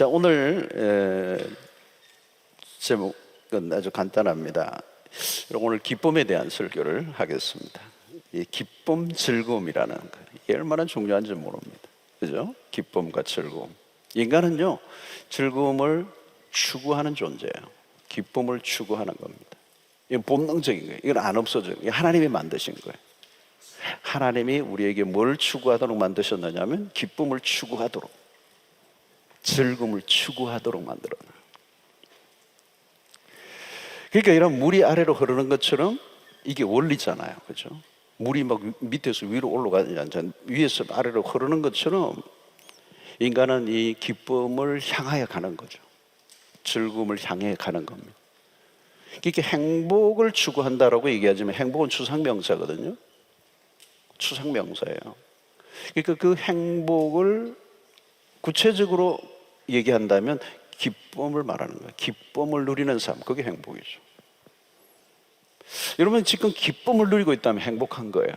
자, 오늘 제목은 아주 간단합니다. 오늘 기쁨에 대한 설교를 하겠습니다. 이 기쁨, 즐거움이라는 거, 이게 얼마나 중요한지 모릅니다. 그죠? 기쁨과 즐거움. 인간은요, 즐거움을 추구하는 존재예요. 기쁨을 추구하는 겁니다. 이건 본능적인 거예요. 이건 안 없어져요. 이건 하나님이 만드신 거예요. 하나님이 우리에게 뭘 추구하도록 만드셨느냐면 기쁨을 추구하도록, 즐거움을 추구하도록 만들어놔요. 그러니까 이런 물이 아래로 흐르는 것처럼 이게 원리잖아요. 그죠? 물이 막 밑에서 위로 올라가지 않잖아요. 위에서 아래로 흐르는 것처럼 인간은 이 기쁨을 향하여 가는 거죠. 즐거움을 향해 가는 겁니다. 그러니까 행복을 추구한다라고 얘기하지만 행복은 추상명사거든요. 추상명사예요. 그러니까 그 행복을 구체적으로 얘기한다면 기쁨을 말하는 거예요. 기쁨을 누리는 삶, 그게 행복이죠. 여러분 지금 기쁨을 누리고 있다면 행복한 거예요.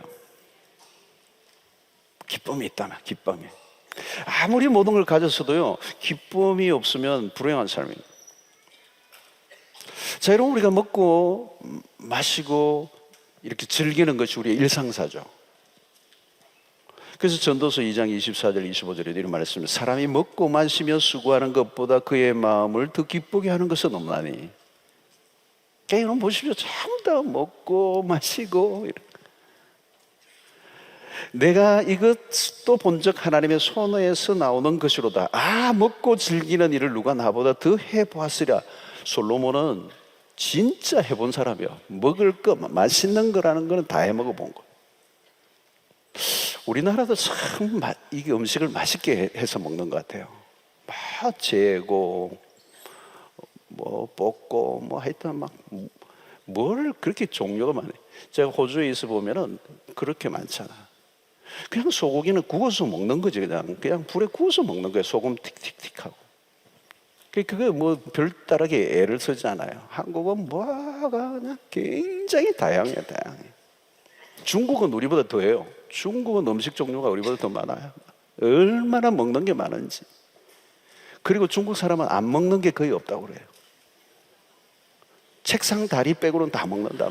기쁨이 있다면, 기쁨이. 아무리 모든 걸 가졌어도요, 기쁨이 없으면 불행한 삶입니다. 자, 여러분 우리가 먹고 마시고 이렇게 즐기는 것이 우리의 일상사죠. 그래서 전도서 2장 24절 25절에 이런 말했습니다. 사람이 먹고 마시며 수고하는 것보다 그의 마음을 더 기쁘게 하는 것은 없나니. 여러분 보십시오. 전부 다 먹고 마시고 내가 이것도 본적 하나님의 손에서 나오는 것이로다. 먹고 즐기는 일을 누가 나보다 더 해보았으랴. 솔로몬은 진짜 해본 사람이야. 먹을 거, 맛있는 거라는 거는 다 해먹어 본 거. 우리나라도 참 이게 음식을 맛있게 해서 먹는 것 같아요. 막 재고, 뭐 볶고, 뭐 하여튼 막 뭘 그렇게 종류가 많아요. 제가 호주에 있어 보면은 그렇게 많잖아. 그냥 소고기는 구워서 먹는 거지. 그냥 불에 구워서 먹는 거예요. 소금 틱틱틱하고. 그게 뭐 별다르게 애를 쓰지 않아요. 한국은 뭐가 그냥 굉장히 다양해요. 중국은 우리보다 더해요. 중국은 음식 종류가 우리보다 더 많아요. 얼마나 먹는 게 많은지. 그리고 중국 사람은 안 먹는 게 거의 없다고 그래요. 책상 다리 빼고는 다 먹는다.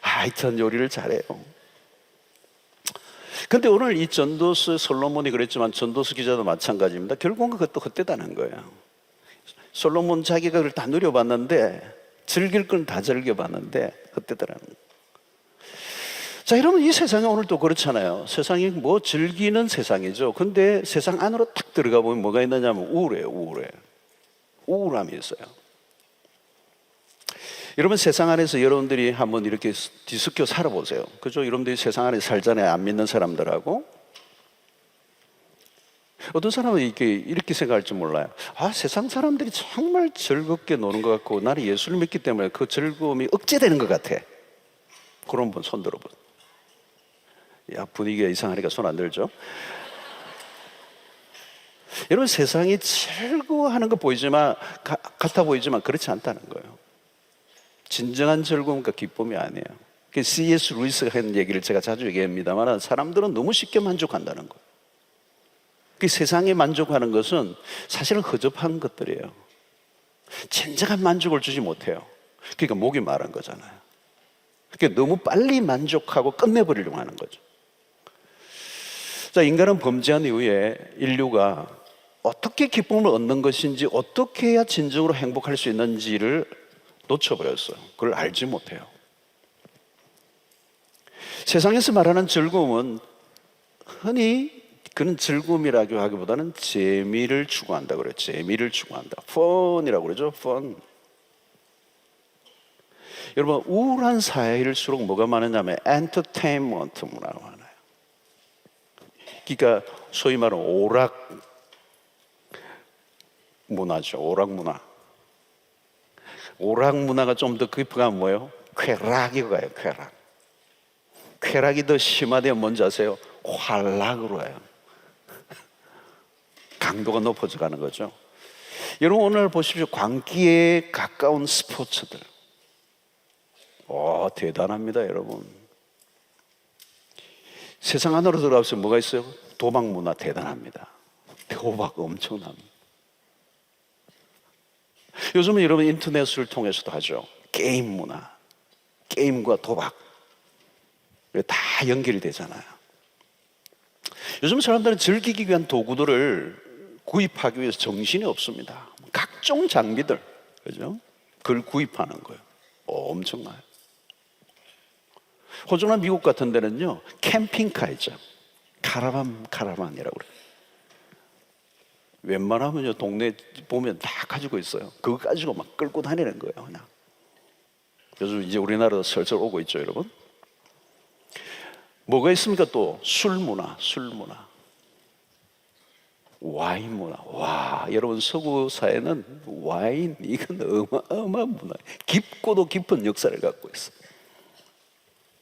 하여튼 요리를 잘해요. 근데 오늘 이 전도서 솔로몬이 그랬지만 전도서 기자도 마찬가지입니다. 결국은 그것도 헛되다는 거예요. 솔로몬 자기가 그걸 다 누려봤는데, 즐길 건 다 즐겨봤는데 헛되더라는 거예요. 자, 여러분 이 세상이 오늘 또 그렇잖아요. 세상이 뭐 즐기는 세상이죠. 근데 세상 안으로 딱 들어가 보면 뭐가 있느냐면 우울해요. 우울함이 있어요. 여러분 세상 안에서 여러분들이 한번 이렇게 뒤섞여 살아보세요. 그죠? 여러분들이 세상 안에 살잖아요. 안 믿는 사람들하고. 어떤 사람은 이렇게 생각할 줄 몰라요. 세상 사람들이 정말 즐겁게 노는 것 같고 나는 예수를 믿기 때문에 그 즐거움이 억제되는 것 같아. 그런 분 손 들어보세요. 야, 분위기가 이상하니까 손 안 들죠? 여러분 세상이 즐거워하는 거 같아 보이지만 그렇지 않다는 거예요. 진정한 즐거움과 기쁨이 아니에요. C.S. 루이스가 한 얘기를 제가 자주 얘기합니다만 사람들은 너무 쉽게 만족한다는 거예요. 세상에 만족하는 것은 사실은 허접한 것들이에요. 진정한 만족을 주지 못해요. 그러니까 목이 마른 거잖아요. 그러니까 너무 빨리 만족하고 끝내버리려고 하는 거죠. 자, 인간은 범죄한 이후에 인류가 어떻게 기쁨을 얻는 것인지, 어떻게 해야 진정으로 행복할 수 있는지를 놓쳐버렸어요. 그걸 알지 못해요. 세상에서 말하는 즐거움은 흔히 그는 즐거움이라고 하기보다는 재미를 추구한다 그래요. 재미를 추구한다. 펀이라고 그러죠. 펀. 여러분 우울한 사회일수록 뭐가 많으냐면 엔터테인먼트 문화가 많아요. 그러니까 소위 말하는 오락 문화죠. 오락 문화. 오락 문화가 좀 더 깊어가면 뭐예요? 쾌락이고 가요. 쾌락이 더 심하되면 뭔지 아세요? 활락으로 해요. 강도가 높아져 가는 거죠. 여러분 오늘 보십시오. 광기에 가까운 스포츠들. 대단합니다 여러분. 세상 안으로 들어가서 뭐가 있어요? 도박 문화 대단합니다. 도박 엄청납니다. 요즘은 여러분 인터넷을 통해서도 하죠. 게임 문화, 게임과 도박 다 연결이 되잖아요. 요즘 사람들은 즐기기 위한 도구들을 구입하기 위해서 정신이 없습니다. 각종 장비들, 그죠? 그걸 구입하는 거예요. 엄청나요. 호주나 미국 같은 데는요, 캠핑카 있죠. 카라반이라고 그래요. 웬만하면요, 동네 보면 다 가지고 있어요. 그거 가지고 막 끌고 다니는 거예요, 그냥. 요즘 이제 우리나라도 슬슬 오고 있죠, 여러분. 뭐가 있습니까? 또 술 문화. 와인 문화. 와, 여러분 서구 사회는 와인 이건 어마어마한 문화. 깊고도 깊은 역사를 갖고 있어요.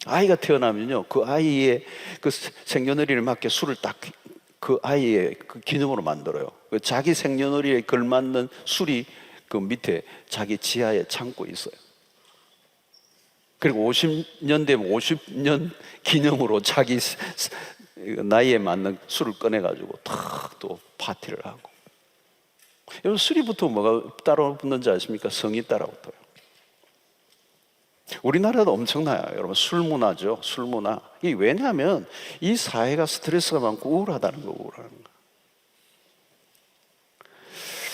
아이가 태어나면요, 그 아이의 그 생년월일에 맞게 술을 딱 그 아이의 그 기념으로 만들어요. 자기 생년월일에 걸맞는 술이 그 밑에 자기 지하에 창고에 있어요. 그리고 50년 되면 50년 기념으로 자기 나이에 맞는 술을 꺼내가지고 탁 또 파티를 하고. 여러분 술이 붙으면 뭐가 따로 붙는지 아십니까? 성이 따라 붙어요. 우리나라도 엄청나요. 여러분 술 문화죠. 술 문화. 이게 왜냐하면 이 사회가 스트레스가 많고 우울하다는 거.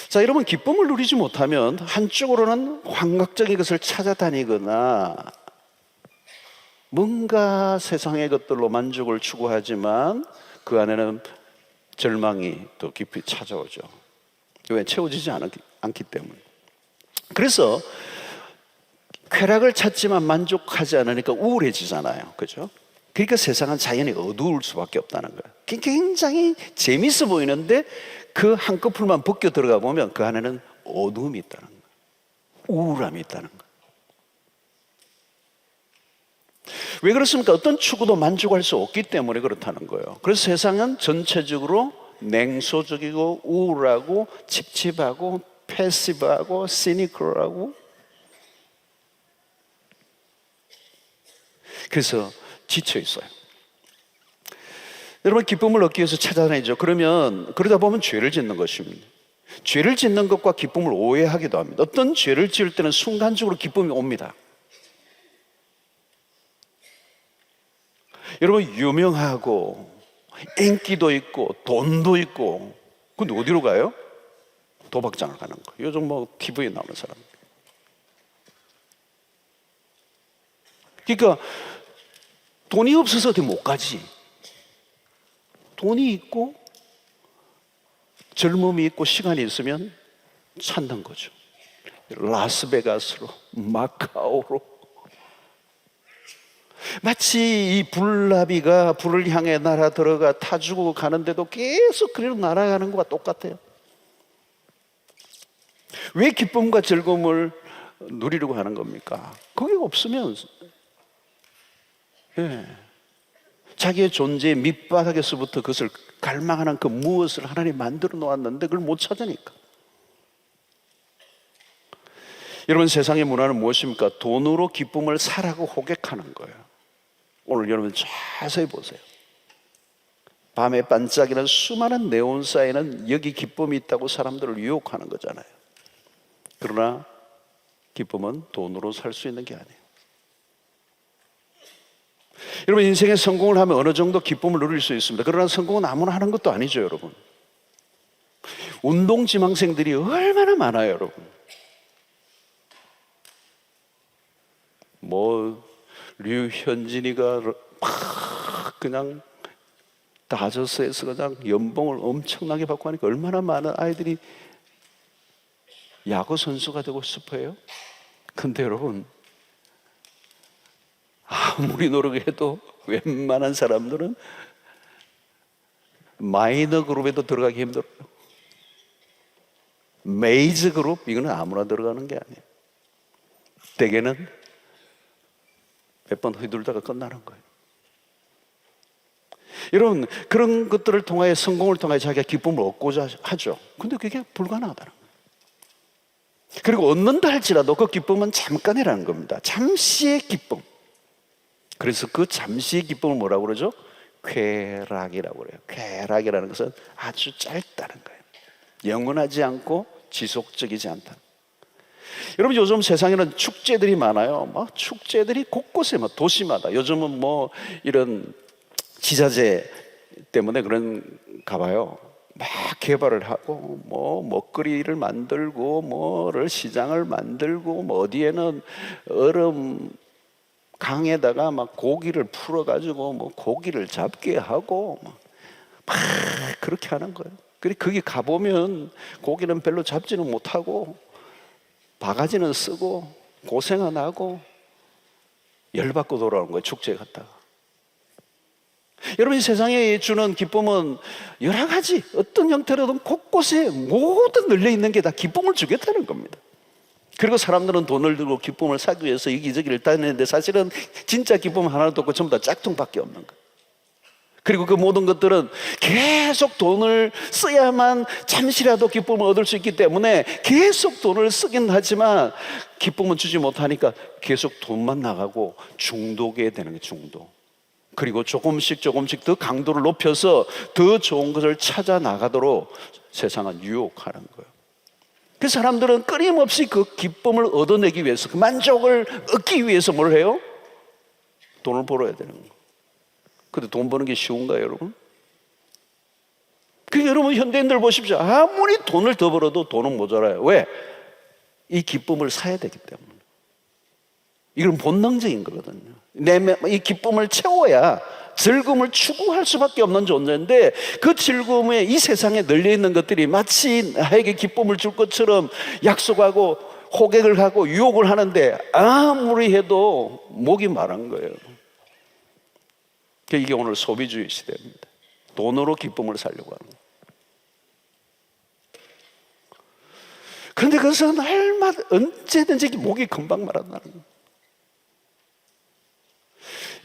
자, 여러분 기쁨을 누리지 못하면 한쪽으로는 환각적인 것을 찾아다니거나 뭔가 세상의 것들로 만족을 추구하지만 그 안에는 절망이 더 깊이 찾아오죠. 왜? 채워지지 않기 때문에. 그래서 쾌락을 찾지만 만족하지 않으니까 우울해지잖아요. 그죠? 그러니까 세상은 자연히 어두울 수밖에 없다는 거예요. 굉장히 재밌어 보이는데 그 한꺼풀만 벗겨 들어가 보면 그 안에는 어두움이 있다는 거예요. 우울함이 있다는 거예요. 왜 그렇습니까? 어떤 추구도 만족할 수 없기 때문에 그렇다는 거예요. 그래서 세상은 전체적으로 냉소적이고 우울하고 찝찝하고 패시브하고 시니컬하고 그래서 지쳐 있어요. 여러분 기쁨을 얻기 위해서 찾아다니죠. 그러다 보면 죄를 짓는 것입니다. 죄를 짓는 것과 기쁨을 오해하기도 합니다. 어떤 죄를 지을 때는 순간적으로 기쁨이 옵니다. 여러분 유명하고 인기도 있고 돈도 있고 근데 어디로 가요? 도박장을 가는 거예요. 요즘 뭐 TV에 나오는 사람. 그러니까 돈이 없어서 어디 못 가지. 돈이 있고 젊음이 있고 시간이 있으면 산다는 거죠. 라스베가스로, 마카오로. 마치 이 불나비가 불을 향해 날아 들어가 타주고 가는데도 계속 그리로 날아가는 것과 똑같아요. 왜 기쁨과 즐거움을 누리려고 하는 겁니까? 그게 없으면 자기의 존재의 밑바닥에서부터 그것을 갈망하는 그 무엇을 하나님 만들어 놓았는데 그걸 못 찾으니까. 여러분 세상의 문화는 무엇입니까? 돈으로 기쁨을 사라고 호객하는 거예요. 오늘 여러분 자세히 보세요. 밤에 반짝이는 수많은 네온 사이는 여기 기쁨이 있다고 사람들을 유혹하는 거잖아요. 그러나 기쁨은 돈으로 살 수 있는 게 아니에요. 여러분 인생에 성공을 하면 어느 정도 기쁨을 누릴 수 있습니다. 그러나 성공은 아무나 하는 것도 아니죠, 여러분. 운동지망생들이 얼마나 많아요, 여러분. 뭐 류현진이가 막 그냥 다저스에서 그냥 연봉을 엄청나게 받고 하니까 얼마나 많은 아이들이 야구 선수가 되고 싶어요. 근데 여러분 아무리 노력해도 웬만한 사람들은 마이너 그룹에도 들어가기 힘들어요. 메이저 그룹 이거는 아무나 들어가는 게 아니에요. 대개는 몇 번 휘둘다가 끝나는 거예요. 여러분 그런 것들을 통하여 성공을 통하여 자기가 기쁨을 얻고자 하죠. 근데 그게 불가능하다는 거예요. 그리고 얻는다 할지라도 그 기쁨은 잠깐이라는 겁니다. 잠시의 기쁨. 그래서 그 잠시의 기쁨을 뭐라고 그러죠? 쾌락이라고 그래요. 쾌락이라는 것은 아주 짧다는 거예요. 영원하지 않고 지속적이지 않다. 여러분, 요즘 세상에는 축제들이 많아요. 막 축제들이 곳곳에 막 도시마다. 요즘은 뭐 이런 지자재 때문에 그런가 봐요. 막 개발을 하고 뭐 먹거리를 만들고 뭐를 시장을 만들고 뭐 어디에는 얼음 강에다가 막 고기를 풀어 가지고 뭐 고기를 잡게 하고 막 그렇게 하는 거예요. 그래 거기 가 보면 고기는 별로 잡지는 못하고 바가지는 쓰고 고생은 하고 열받고 돌아오는 거예요. 축제 갔다가. 여러분, 이 세상에 주는 기쁨은 여러 가지 어떤 형태로든 곳곳에 모든 널려 있는 게 다 기쁨을 주겠다는 겁니다. 그리고 사람들은 돈을 들고 기쁨을 사기 위해서 여기저기를 다니는데 사실은 진짜 기쁨 하나도 없고 전부 다 짝퉁밖에 없는 거예요. 그리고 그 모든 것들은 계속 돈을 써야만 잠시라도 기쁨을 얻을 수 있기 때문에 계속 돈을 쓰긴 하지만 기쁨은 주지 못하니까 계속 돈만 나가고 중독이 되는 거예요. 중독. 그리고 조금씩 더 강도를 높여서 더 좋은 것을 찾아 나가도록 세상은 유혹하는 거예요. 그 사람들은 끊임없이 그 기쁨을 얻어내기 위해서, 그 만족을 얻기 위해서 뭘 해요? 돈을 벌어야 되는 거예요. 근데 돈 버는 게 쉬운가요, 여러분? 그 여러분, 현대인들 보십시오. 아무리 돈을 더 벌어도 돈은 모자라요. 왜? 이 기쁨을 사야 되기 때문에. 이건 본능적인 거거든요. 이 기쁨을 채워야 즐거움을 추구할 수밖에 없는 존재인데, 그 즐거움에 이 세상에 널려있는 것들이 마치 나에게 기쁨을 줄 것처럼 약속하고 호객을 하고 유혹을 하는데 아무리 해도 목이 마른 거예요. 이게 오늘 소비주의 시대입니다. 돈으로 기쁨을 살려고 하는 거예요. 그런데 그것은 날마다 언제든지 목이 금방 마른다는 거예요.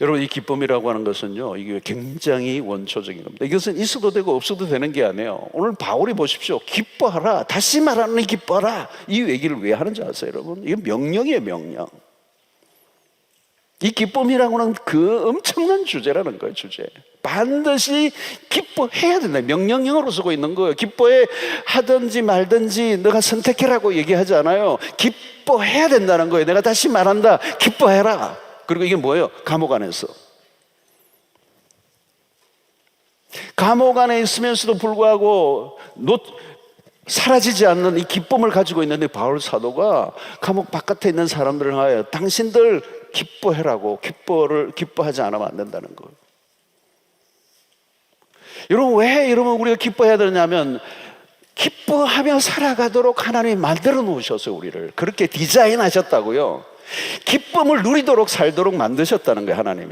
여러분, 이 기쁨이라고 하는 것은요, 이게 굉장히 원초적인 겁니다. 이것은 있어도 되고 없어도 되는 게 아니에요. 오늘 바울이 보십시오. 기뻐하라. 다시 말하는 기뻐하라. 이 얘기를 왜 하는지 아세요, 여러분? 이게 명령이에요, 명령. 이 기쁨이라고 하는 그 엄청난 주제라는 거예요, 주제. 반드시 기뻐해야 된다. 명령형으로 쓰고 있는 거예요. 기뻐해 하든지 말든지 너가 선택해라고 얘기하지 않아요. 기뻐해야 된다는 거예요. 내가 다시 말한다. 기뻐해라. 그리고 이게 뭐예요? 감옥 안에서. 감옥 안에 있으면서도 불구하고 사라지지 않는 이 기쁨을 가지고 있는데, 바울 사도가 감옥 바깥에 있는 사람들을 하여 당신들 기뻐해라고, 기뻐하지 않으면 안 된다는 거예요. 여러분, 왜 우리가 기뻐해야 되냐면, 기뻐하며 살아가도록 하나님이 만들어 놓으셨어요. 우리를 그렇게 디자인하셨다고요. 기쁨을 누리도록 살도록 만드셨다는 거예요. 하나님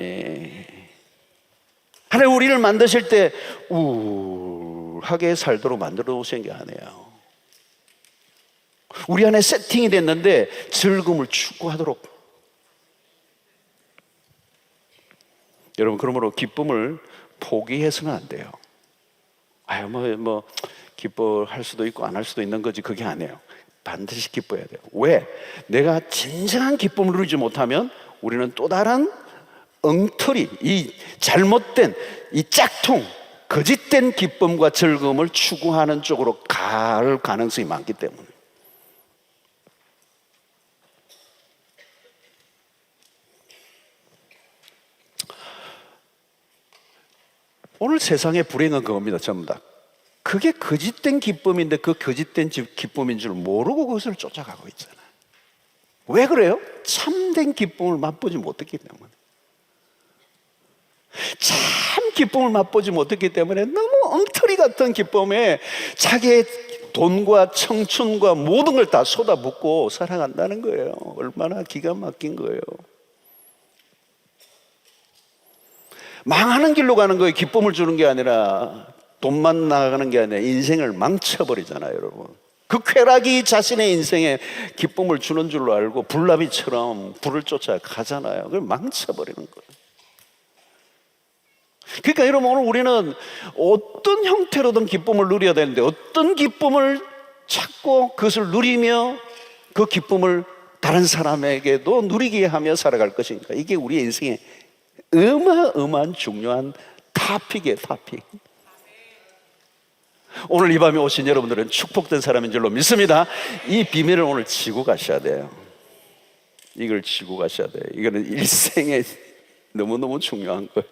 우리를 만드실 때 우울하게 살도록 만들어 놓으신 게 아니에요. 우리 안에 세팅이 됐는데 즐거움을 추구하도록. 여러분, 그러므로 기쁨을 포기해서는 안 돼요. 기뻐할 수도 있고 안 할 수도 있는 거지, 그게 아니에요. 반드시 기뻐해야 돼요. 왜? 내가 진정한 기쁨을 누리지 못하면 우리는 또 다른 엉터리, 이 잘못된, 이 짝퉁, 거짓된 기쁨과 즐거움을 추구하는 쪽으로 갈 가능성이 많기 때문에. 오늘 세상의 불행은 그겁니다. 전부 다 그게 거짓된 기쁨인데, 그 거짓된 기쁨인 줄 모르고 그것을 쫓아가고 있잖아요. 왜 그래요? 참된 기쁨을 맛보지 못했기 때문에. 참 기쁨을 맛보지 못했기 때문에 너무 엉터리 같은 기쁨에 자기의 돈과 청춘과 모든 걸 다 쏟아붓고 살아간다는 거예요. 얼마나 기가 막힌 거예요. 망하는 길로 가는 거예요. 기쁨을 주는 게 아니라, 돈만 나가는 게 아니라 인생을 망쳐버리잖아요, 여러분. 그 쾌락이 자신의 인생에 기쁨을 주는 줄로 알고 불나비처럼 불을 쫓아가잖아요. 그걸 망쳐버리는 거예요. 그러니까 여러분, 오늘 우리는 어떤 형태로든 기쁨을 누려야 되는데, 어떤 기쁨을 찾고 그것을 누리며 그 기쁨을 다른 사람에게도 누리게 하며 살아갈 것인가. 이게 우리의 인생의 어마어마한 중요한 타픽이에요, 타픽. 오늘 이 밤에 오신 여러분들은 축복된 사람인 줄로 믿습니다. 이 비밀을 오늘 지고 가셔야 돼요. 이걸 지고 가셔야 돼요. 이거는 일생에 너무너무 중요한 거예요.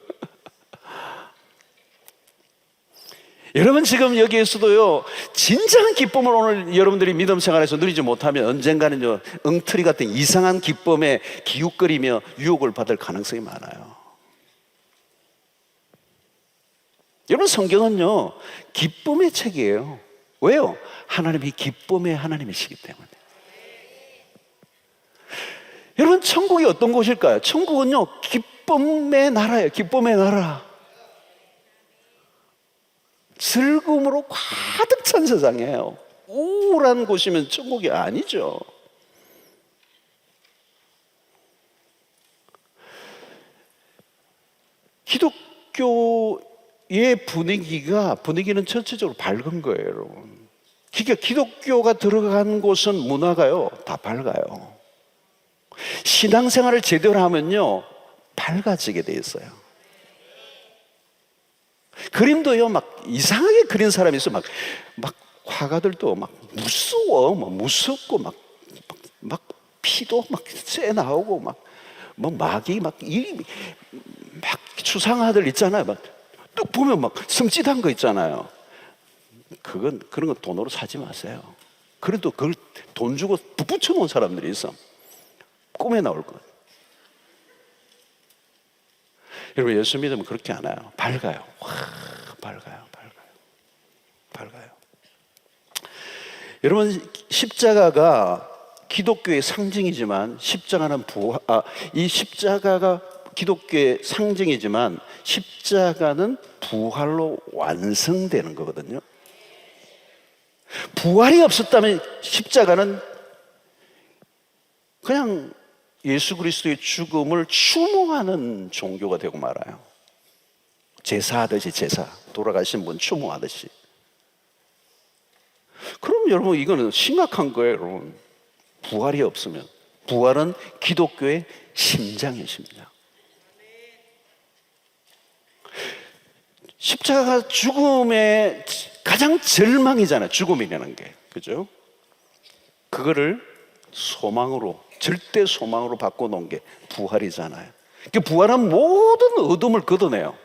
여러분 지금 여기에서도요, 진정한 기쁨을 오늘 여러분들이 믿음 생활에서 누리지 못하면 언젠가는요, 엉터리 같은 이상한 기쁨에 기웃거리며 유혹을 받을 가능성이 많아요. 여러분 성경은요, 기쁨의 책이에요. 왜요? 하나님이 기쁨의 하나님이시기 때문에. 여러분 천국이 어떤 곳일까요? 천국은요, 기쁨의 나라예요. 기쁨의 나라. 즐거움으로 가득 찬 세상이에요. 우울한 곳이면 천국이 아니죠. 기독교의 분위기는 전체적으로 밝은 거예요, 여러분. 그러니까 기독교가 들어간 곳은 문화가요, 다 밝아요. 신앙생활을 제대로 하면요, 밝아지게 돼 있어요. 그림도요, 막 이상하게 그린 사람이 있어. 막 화가들도 막 무서워, 막 무섭고, 막 피도 막 새 나오고, 막 막이 막 추상화들 있잖아요. 막 뚝 보면 막 섬찟한 거 있잖아요. 그런 거 돈으로 사지 마세요. 그래도 그걸 돈 주고 붙여 놓은 사람들이 있어. 꿈에 나올 것. 여러분 예수 믿으면 그렇게 안 해요. 밝아요. 와, 밝아요. 여러분 십자가가 기독교의 상징이지만 이 십자가가 기독교의 상징이지만 십자가는 부활로 완성되는 거거든요. 부활이 없었다면 십자가는 그냥 예수 그리스도의 죽음을 추모하는 종교가 되고 말아요. 제사하듯이 돌아가신 분 추모하듯이. 그럼 여러분 이거는 심각한 거예요, 여러분. 부활이 없으면. 부활은 기독교의 심장의 심장. 십자가가 죽음의 가장 절망이잖아요, 죽음이라는 게. 그죠? 그거를 소망으로, 절대 소망으로 바꿔놓은 게 부활이잖아요. 그 부활은 모든 어둠을 걷어내요.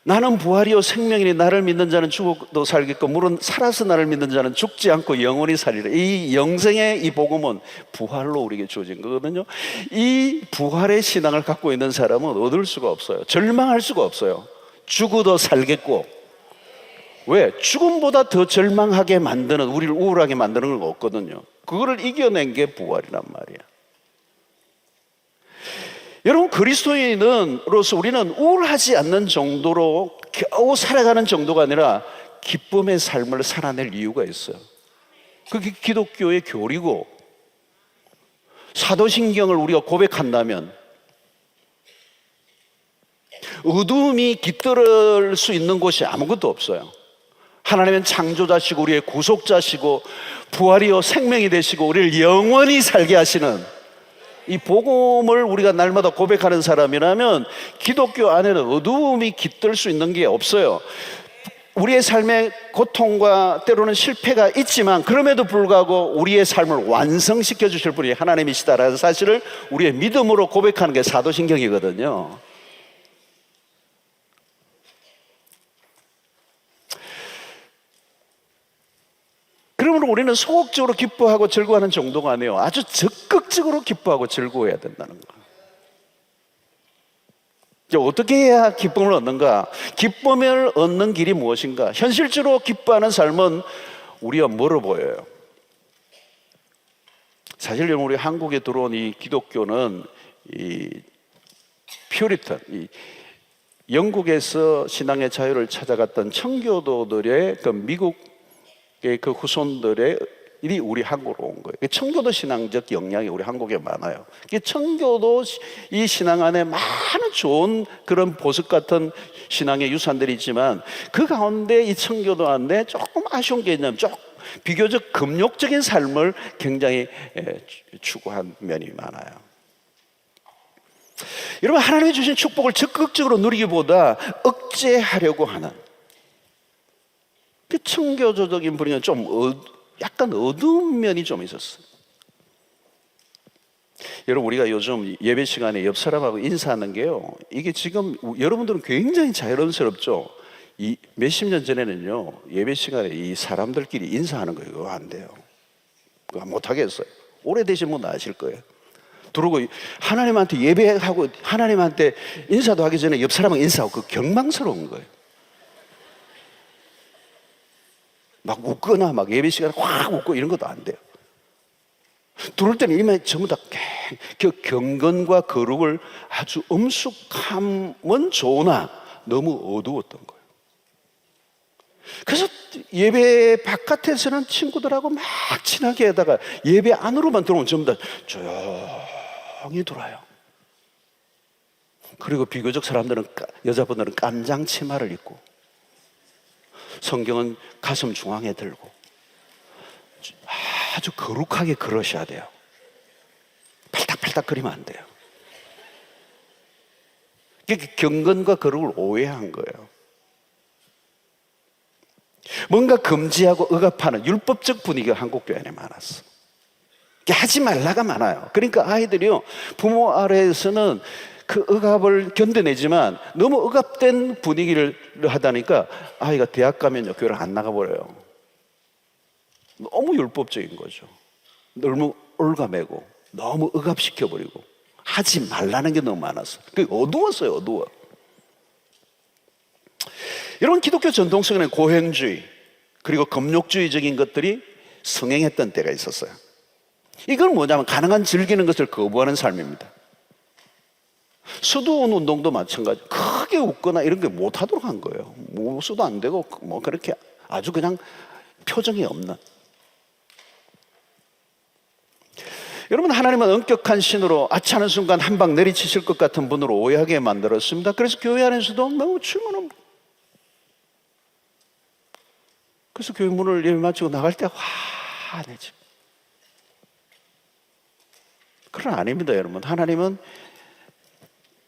나는 부활이요 생명이니 나를 믿는 자는 죽어도 살겠고 물은 살아서 나를 믿는 자는 죽지 않고 영원히 살리라. 이 영생의 이 복음은 부활로 우리에게 주어진 거거든요. 이 부활의 신앙을 갖고 있는 사람은 얻을 수가 없어요. 절망할 수가 없어요. 죽어도 살겠고. 왜? 죽음보다 더 절망하게 만드는, 우리를 우울하게 만드는 건 없거든요. 그거를 이겨낸 게 부활이란 말이야. 여러분 그리스도인으로서 우리는 우울하지 않는 정도로 겨우 살아가는 정도가 아니라 기쁨의 삶을 살아낼 이유가 있어요. 그게 기독교의 교리고, 사도신경을 우리가 고백한다면 어둠이 깃들을 수 있는 곳이 아무것도 없어요. 하나님은 창조자시고 우리의 구속자시고 부활이요 생명이 되시고 우리를 영원히 살게 하시는 이 복음을 우리가 날마다 고백하는 사람이라면 기독교 안에는 어두움이 깃들 수 있는 게 없어요. 우리의 삶에 고통과 때로는 실패가 있지만 그럼에도 불구하고 우리의 삶을 완성시켜 주실 분이 하나님이시다라는 사실을 우리의 믿음으로 고백하는 게 사도신경이거든요. 그러므로 우리는 소극적으로 기뻐하고 즐거워하는 정도가 아니에요. 아주 적극적으로 기뻐하고 즐거워해야 된다는 거. 어떻게 해야 기쁨을 얻는가? 기쁨을 얻는 길이 무엇인가? 현실적으로 기뻐하는 삶은 우리와 멀어 보여요. 사실 우리 한국에 들어온 이 기독교는 이 퓨리턴, 이 영국에서 신앙의 자유를 찾아갔던 청교도들의 그 미국 그 후손들이 우리 한국으로 온 거예요. 청교도 신앙적 영향이 우리 한국에 많아요. 청교도 이 신앙 안에 많은 좋은 그런 보석 같은 신앙의 유산들이 있지만 그 가운데 이 청교도 안에 조금 아쉬운 게 있냐면 비교적 금욕적인 삶을 굉장히 추구한 면이 많아요. 여러분, 하나님이 주신 축복을 적극적으로 누리기보다 억제하려고 하는 그 청교도적인 분위기는 좀 약간 어두운 면이 좀 있었어요. 여러분, 우리가 요즘 예배 시간에 옆 사람하고 인사하는 게요, 이게 지금 여러분들은 굉장히 자연스럽죠. 이 몇십 년 전에는요, 예배 시간에 이 사람들끼리 인사하는 거 이거 안 돼요. 그거 못 하겠어요. 오래되신 분은 아실 거예요. 그리고 하나님한테 예배하고 하나님한테 인사도 하기 전에 옆 사람하고 인사하고 그 경망스러운 거예요. 막 웃거나 막 예배 시간에 확 웃고 이런 것도 안 돼요. 들어올 때는 이만 전부 다 그 경건과 거룩을 아주 엄숙함은 좋으나 너무 어두웠던 거예요. 그래서 예배 바깥에서는 친구들하고 막 친하게 하다가 예배 안으로만 들어오면 전부 다 조용히 돌아요. 그리고 비교적 사람들은, 여자분들은 깐장 치마를 입고 성경은 가슴 중앙에 들고 아주 거룩하게 걸으셔야 돼요. 팔딱팔딱 거리면 안 돼요. 그게 경건과 거룩을 오해한 거예요. 뭔가 금지하고 억압하는 율법적 분위기가 한국 교회 안에 많았어. 하지 말라가 많아요. 그러니까 아이들이요, 부모 아래에서는 그 억압을 견뎌내지만 너무 억압된 분위기를 하다니까 아이가 대학 가면요, 교회를 안 나가버려요. 너무 율법적인 거죠. 너무 올가매고 너무 억압시켜버리고 하지 말라는 게 너무 많았어. 그게 어두웠어요, 어두워. 여러분, 기독교 전통 속에는 고행주의 그리고 금욕주의적인 것들이 성행했던 때가 있었어요. 이건 뭐냐면 가능한 즐기는 것을 거부하는 삶입니다. 수도원 운동도 마찬가지. 크게 웃거나 이런 게 못하도록 한 거예요. 뭐 웃어도 안 되고 뭐 그렇게 아주 그냥 표정이 없는. 여러분, 하나님은 엄격한 신으로 아차하는 순간 한 방 내리치실 것 같은 분으로 오해하게 만들었습니다. 그래서 교회 안에서도 너무 출근은, 그래서 교회 문을 예배 마치고 나갈 때 화내죠. 그건 아닙니다, 여러분. 하나님은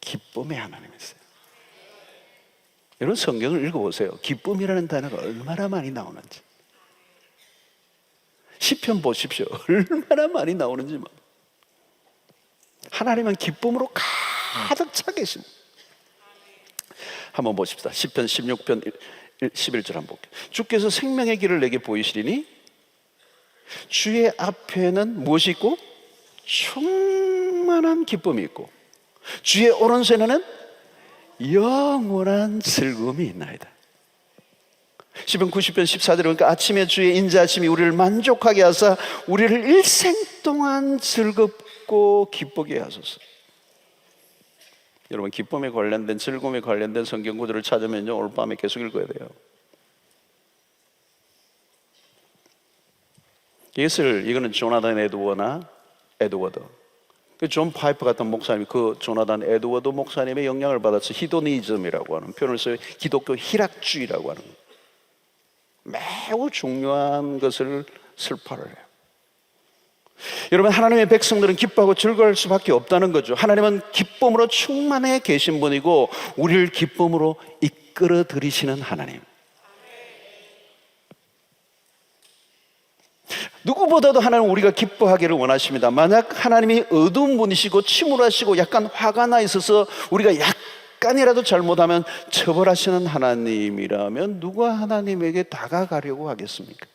기쁨의 하나님이세요. 여러분, 성경을 읽어보세요. 기쁨이라는 단어가 얼마나 많이 나오는지. 시편 보십시오. 얼마나 많이 나오는지. 하나님은 기쁨으로 가득 차 계십니다. 한번 보십시다. 시편 16편 11절 한번 볼게요. 주께서 생명의 길을 내게 보이시리니 주의 앞에는 무엇이 있고? 충만한 기쁨이 있고 주의 오른손에는 영원한 즐거움이 있나이다. 시편 90편 14절에 보니까 아침에 주의 인자하심이 우리를 만족하게 하사 우리를 일생 동안 즐겁고 기쁘게 하소서. 여러분, 기쁨에 관련된, 즐거움에 관련된 성경 구절을 찾으면요, 오늘 밤에 계속 읽어야 돼요. 이거는 조나단 에드워드, 존 파이프 같은 목사님이 그 조나단 에드워드 목사님의 영향을 받아서 히도니즘이라고 하는 표현을 써요. 기독교 희락주의라고 하는 거예요. 매우 중요한 것을 설파를 해요. 여러분, 하나님의 백성들은 기뻐하고 즐거울 수밖에 없다는 거죠. 하나님은 기쁨으로 충만해 계신 분이고 우리를 기쁨으로 이끌어 들이시는 하나님. 누구보다도 하나님은 우리가 기뻐하기를 원하십니다. 만약 하나님이 어두운 분이시고 침울하시고 약간 화가 나 있어서 우리가 약간이라도 잘못하면 처벌하시는 하나님이라면 누가 하나님에게 다가가려고 하겠습니까?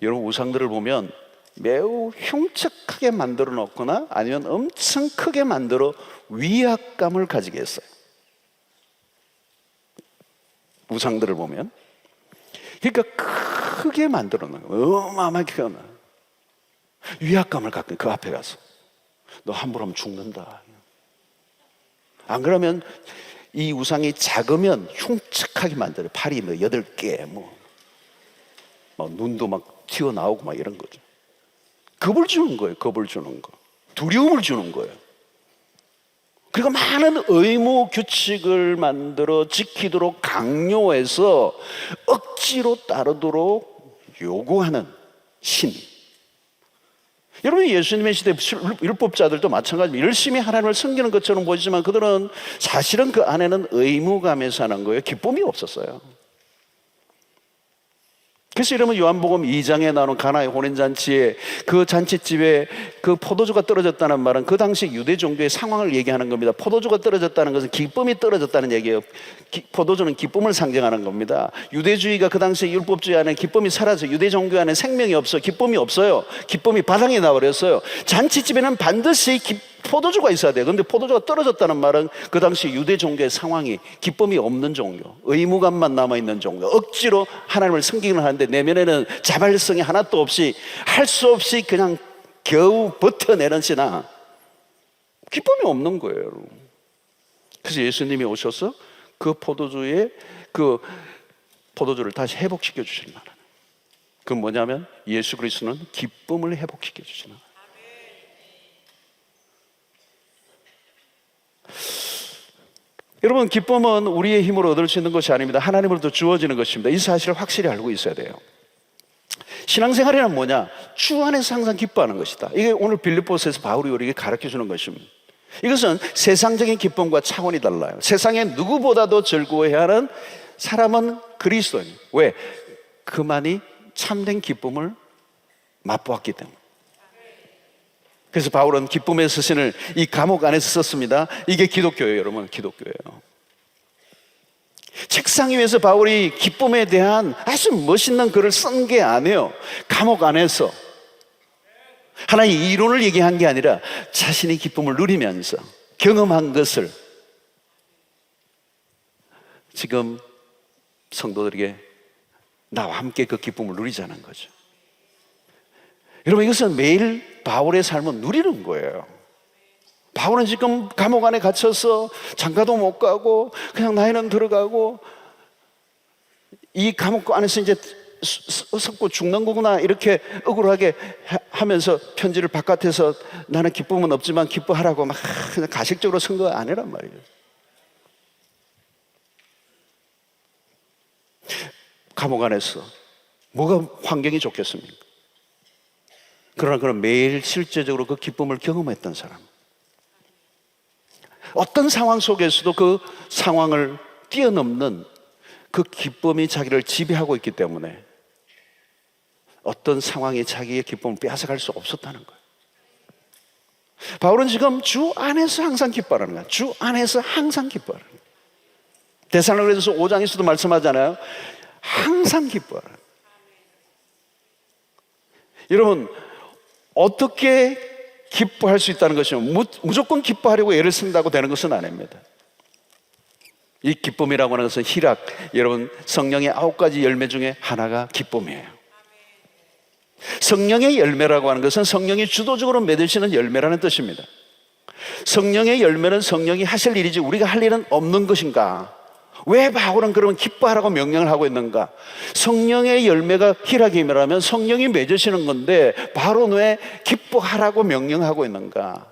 여러분, 우상들을 보면 매우 흉측하게 만들어 놓거나 아니면 엄청 크게 만들어 위압감을 가지게 했어요. 우상들을 보면 그러니까 크게 만들어 놓은 거예요. 어마어마하게 크게 위압감을 갖고 그 앞에 가서 너 함부로 하면 죽는다. 안 그러면 이 우상이 작으면 흉측하게 만들어요. 팔이 뭐 8개, 막 눈도 막 튀어나오고 막 이런 거죠. 겁을 주는 거예요. 겁을 주는 거. 두려움을 주는 거예요. 그리고 많은 의무 규칙을 만들어 지키도록 강요해서 억지로 따르도록 요구하는 신. 여러분, 예수님의 시대 율법자들도 마찬가지입니다. 열심히 하나님을 섬기는 것처럼 보이지만 그들은 사실은 그 안에는 의무감에 사는 거예요. 기쁨이 없었어요. 그래서 여러분, 요한복음 2장에 나오는 가나의 혼인잔치에 그 잔치집에 그 포도주가 떨어졌다는 말은 그 당시 유대 종교의 상황을 얘기하는 겁니다. 포도주가 떨어졌다는 것은 기쁨이 떨어졌다는 얘기예요. 포도주는 기쁨을 상징하는 겁니다. 유대주의가 그 당시 율법주의 안에 기쁨이 사라져, 유대 종교 안에 생명이 없어, 기쁨이 없어요. 기쁨이 바닥에 나버렸어요. 잔치집에는 반드시 포도주가 있어야 돼요. 그런데 포도주가 떨어졌다는 말은 그 당시 유대 종교의 상황이 기쁨이 없는 종교, 의무감만 남아있는 종교, 억지로 하나님을 섬기긴 하는데 내면에는 자발성이 하나도 없이 할 수 없이 그냥 겨우 버텨내는 신앙, 기쁨이 없는 거예요, 여러분. 그래서 예수님이 오셔서 그 포도주를 다시 회복시켜 주시는 거예요. 그건 뭐냐면 예수 그리스도는 기쁨을 회복시켜 주시는 거예요. 여러분, 기쁨은 우리의 힘으로 얻을 수 있는 것이 아닙니다. 하나님으로부터 주어지는 것입니다. 이 사실을 확실히 알고 있어야 돼요. 신앙생활이란 뭐냐? 주 안에서 항상 기뻐하는 것이다. 이게 오늘 빌립보서에서 바울이 우리에게 가르쳐주는 것입니다. 이것은 세상적인 기쁨과 차원이 달라요. 세상에 누구보다도 즐거워해야 하는 사람은 그리스도인. 왜? 그만이 참된 기쁨을 맛보았기 때문에. 그래서 바울은 기쁨의 서신을 이 감옥 안에서 썼습니다. 이게 기독교예요, 여러분. 기독교예요. 책상 위에서 바울이 기쁨에 대한 아주 멋있는 글을 쓴 게 아니에요. 감옥 안에서 하나의 이론을 얘기한 게 아니라 자신이 기쁨을 누리면서 경험한 것을 지금 성도들에게 나와 함께 그 기쁨을 누리자는 거죠. 여러분, 이것은 매일 바울의 삶은 누리는 거예요. 바울은 지금 감옥 안에 갇혀서 장가도 못 가고 그냥 나이는 들어가고 이 감옥 안에서 이제 썩고 죽는 거구나 이렇게 억울하게 하면서 편지를 바깥에서 나는 기쁨은 없지만 기뻐하라고 막 그냥 가식적으로 쓴 거 아니란 말이에요. 감옥 안에서 뭐가 환경이 좋겠습니까? 그러나 그는 매일 실제적으로 그 기쁨을 경험했던 사람, 어떤 상황 속에서도 그 상황을 뛰어넘는 그 기쁨이 자기를 지배하고 있기 때문에 어떤 상황이 자기의 기쁨을 빼앗아갈 수 없었다는 거예요. 바울은 지금 주 안에서 항상 기뻐하는 거예요. 주 안에서 항상 기뻐하는 거예요. 데살로니가서 5장에서도 말씀하잖아요. 항상 기뻐하라. 여러분, 어떻게 기뻐할 수 있다는 것이면 무조건 기뻐하려고 애를 쓴다고 되는 것은 아닙니다. 이 기쁨이라고 하는 것은 희락, 여러분, 성령의 9가지 열매 중에 하나가 기쁨이에요. 성령의 열매라고 하는 것은 성령이 주도적으로 맺으시는 열매라는 뜻입니다. 성령의 열매는 성령이 하실 일이지 우리가 할 일은 없는 것인가? 왜 바울은 그러면 기뻐하라고 명령을 하고 있는가? 성령의 열매가 희락임이라면 성령이 맺으시는 건데 바울은 왜 기뻐하라고 명령하고 있는가?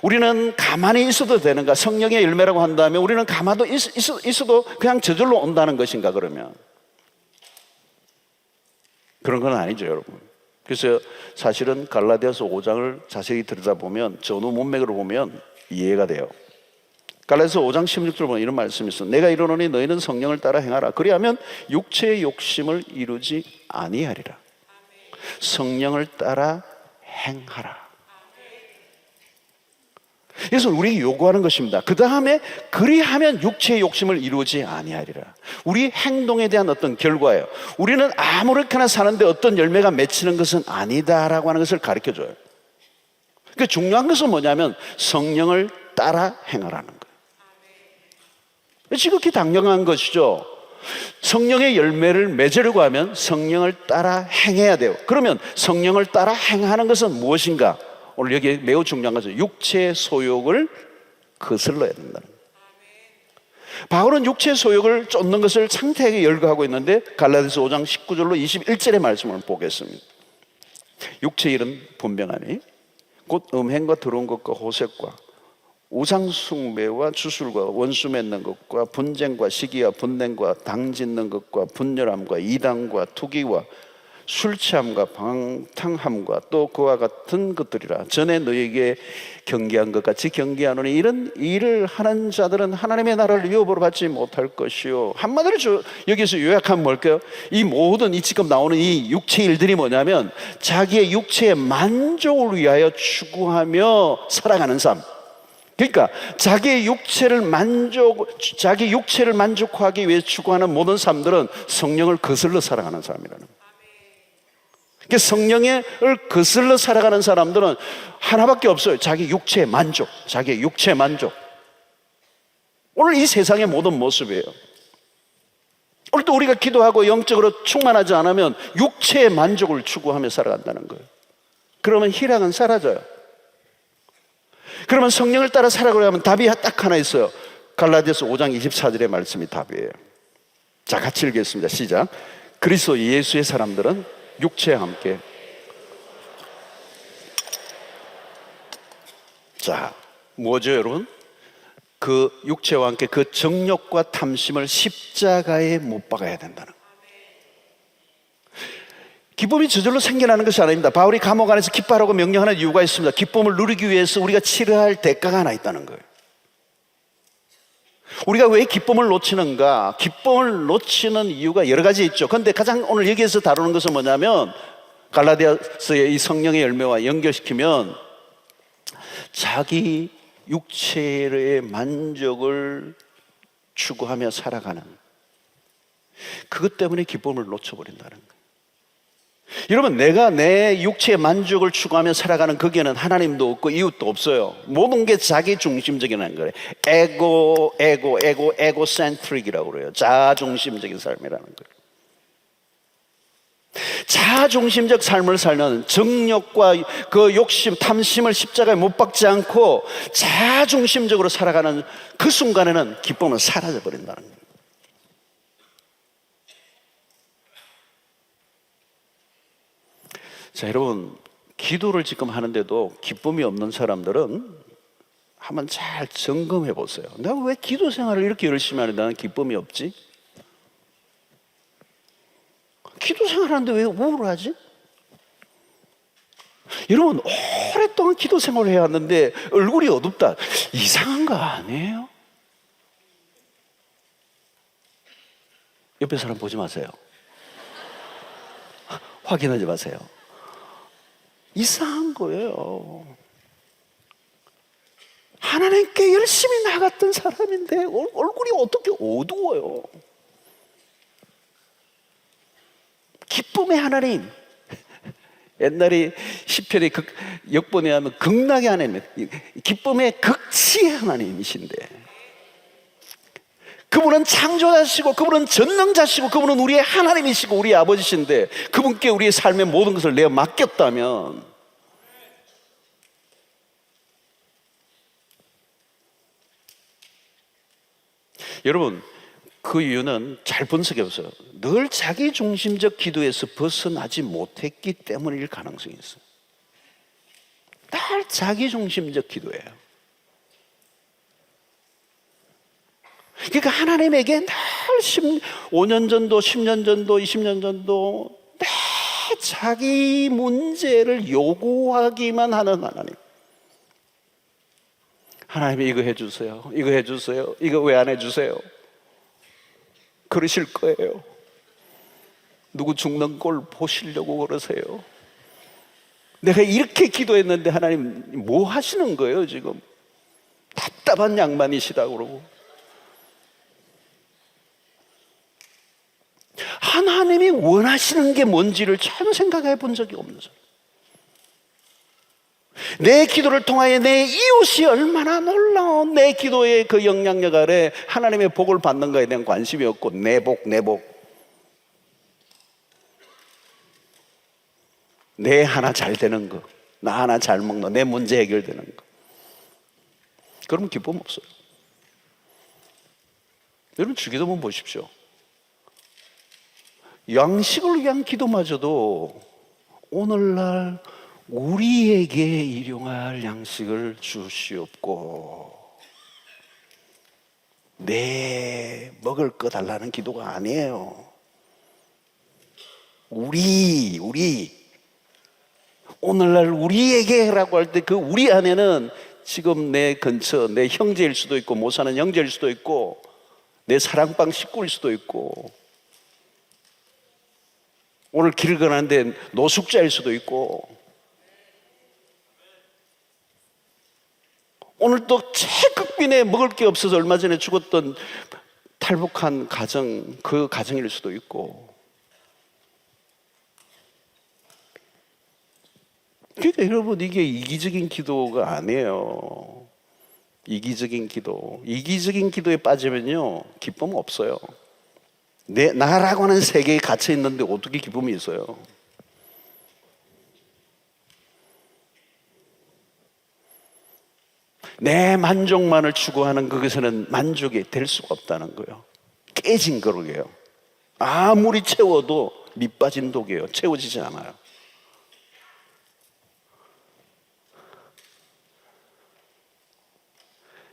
우리는 가만히 있어도 되는가? 성령의 열매라고 한다면 우리는 가만히 있어도 그냥 저절로 온다는 것인가? 그러면 그런 건 아니죠, 여러분. 그래서 사실은 갈라디아서 5장을 자세히 들여다보면 전후 문맥으로 보면 이해가 돼요. 갈라디아서 5장 16절 보면 이런 말씀이 있어. 내가 이르노니 너희는 성령을 따라 행하라. 그리하면 육체의 욕심을 이루지 아니하리라. 성령을 따라 행하라. 그래서 우리에게 요구하는 것입니다. 그 다음에 그리하면 육체의 욕심을 이루지 아니하리라. 우리 행동에 대한 어떤 결과예요. 우리는 아무렇게나 사는데 어떤 열매가 맺히는 것은 아니다라고 하는 것을 가르쳐줘요. 그러니까 중요한 것은 뭐냐면 성령을 따라 행하라는 거예요. 지극히 당연한 것이죠. 성령의 열매를 맺으려고 하면 성령을 따라 행해야 돼요. 그러면 성령을 따라 행하는 것은 무엇인가? 오늘 여기 매우 중요한 것은 육체의 소욕을 거슬러야 된다는 거예요. 바울은 육체의 소욕을 쫓는 것을 상태하게 열거하고 있는데 갈라디아서 5장 19절로 21절의 말씀을 보겠습니다. 육체의 일은 분명하니 곧 음행과 더러운 것과 호색과 우상숭배와 주술과 원수 맺는 것과 분쟁과 시기와 분냉과 당짓는 것과 분열함과 이단과 투기와 술 취함과 방탕함과 또 그와 같은 것들이라. 전에 너에게 경계한 것 같이 경계하노니 이런 일을 하는 자들은 하나님의 나라를 유업으로 받지 못할 것이요. 한마디로 여기서 요약하면 뭘까요? 이 모든 이 지금 나오는 이 육체 일들이 뭐냐면 자기의 육체의 만족을 위하여 추구하며 살아가는 삶. 그러니까 자기 육체를 만족하기 위해 추구하는 모든 삶들은 성령을 거슬러 살아가는 사람이라는 거예요. 그러니까 성령을 거슬러 살아가는 사람들은 하나밖에 없어요. 자기 육체의 만족, 자기의 육체의 만족. 오늘 이 세상의 모든 모습이에요. 오늘도 우리가 기도하고 영적으로 충만하지 않으면 육체의 만족을 추구하며 살아간다는 거예요. 그러면 희락은 사라져요. 그러면 성령을 따라 살아가려고 하면 답이 딱 하나 있어요. 갈라디아서 5장 24절의 말씀이 답이에요. 자, 같이 읽겠습니다. 시작. 그리스도 예수의 사람들은 육체와 함께. 자, 뭐죠 여러분? 그 육체와 함께 그 정욕과 탐심을 십자가에 못 박아야 된다는 거예요. 기쁨이 저절로 생겨나는 것이 아닙니다. 바울이 감옥 안에서 기뻐하라고 명령하는 이유가 있습니다. 기쁨을 누리기 위해서 우리가 치러야 할 대가가 하나 있다는 거예요. 우리가 왜 기쁨을 놓치는가? 기쁨을 놓치는 이유가 여러 가지 있죠. 그런데 가장 오늘 여기에서 다루는 것은 뭐냐면 갈라디아서의 이 성령의 열매와 연결시키면 자기 육체의 만족을 추구하며 살아가는 그것 때문에 기쁨을 놓쳐버린다는 거예요. 여러분, 내가 내 육체의 만족을 추구하며 살아가는 거기에는 하나님도 없고 이웃도 없어요. 모든 게 자기 중심적인 거예요. 에고센트릭이라고 그래요. 자아중심적인 삶이라는 거예요. 자아중심적 삶을 살면 정욕과 그 욕심, 탐심을 십자가에 못 박지 않고 자아중심적으로 살아가는 그 순간에는 기쁨은 사라져 버린다는 거예요. 자, 여러분, 기도를 지금 하는데도 기쁨이 없는 사람들은 한번 잘 점검해 보세요. 내가 왜 기도 생활을 이렇게 열심히 하는데 나는 기쁨이 없지? 기도 생활하는데 왜 우울하지? 여러분, 오랫동안 기도 생활을 해왔는데 얼굴이 어둡다. 이상한 거 아니에요? 옆에 사람 보지 마세요. 확인하지 마세요. 이상한 거예요. 하나님께 열심히 나갔던 사람인데 얼굴이 어떻게 어두워요? 기쁨의 하나님. 옛날에 시편의 역본에 하면 극락의 하나님, 기쁨의 극치의 하나님이신데 그분은 창조자시고 그분은 전능자시고 그분은 우리의 하나님이시고 우리의 아버지신데 그분께 우리의 삶의 모든 것을 내어 맡겼다면 여러분, 그 이유는 잘 분석해 보세요. 늘 자기중심적 기도에서 벗어나지 못했기 때문일 가능성이 있어요. 늘 자기중심적 기도예요. 그러니까 하나님에게 늘 5년 전도, 10년 전도, 20년 전도 늘 자기 문제를 요구하기만 하는 하나님. 하나님이 이거 해주세요. 이거 해주세요. 이거 왜 안 해주세요? 그러실 거예요. 누구 죽는 꼴 보시려고 그러세요. 내가 이렇게 기도했는데 하나님 뭐 하시는 거예요 지금? 답답한 양반이시다고 그러고. 하나님이 원하시는 게 뭔지를 전혀 생각해 본 적이 없는 사람. 내 기도를 통하여 내 이웃이 얼마나 놀라운 내 기도의 그 영향력 아래 하나님의 복을 받는가에 대한 관심이 없고 내 복 내 하나 잘 되는 거, 나 하나 잘 먹는, 내 문제 해결되는 거. 그러면 기쁨 없어요. 여러분, 주기도문 보십시오. 양식을 위한 기도마저도 오늘날 우리에게 일용할 양식을 주시옵고 내 먹을 거 달라는 기도가 아니에요. 우리. 오늘날 우리에게라고 할 때 그 우리 안에는 지금 내 근처, 내 형제일 수도 있고, 못 사는 형제일 수도 있고, 내 사랑방 식구일 수도 있고, 오늘 길을 가는데 노숙자일 수도 있고, 오늘 또 최극빈에 먹을 게 없어서 얼마 전에 죽었던 탈북한 가정, 그 가정일 수도 있고. 그러니까 여러분, 이게 이기적인 기도가 아니에요. 이기적인 기도에 빠지면요, 기쁨 없어요. 나라고 하는 세계에 갇혀 있는데 어떻게 기쁨이 있어요? 내 만족만을 추구하는 그것에는 만족이 될 수가 없다는 거예요. 깨진 그릇이에요. 아무리 채워도 밑 빠진 독이에요. 채워지지 않아요.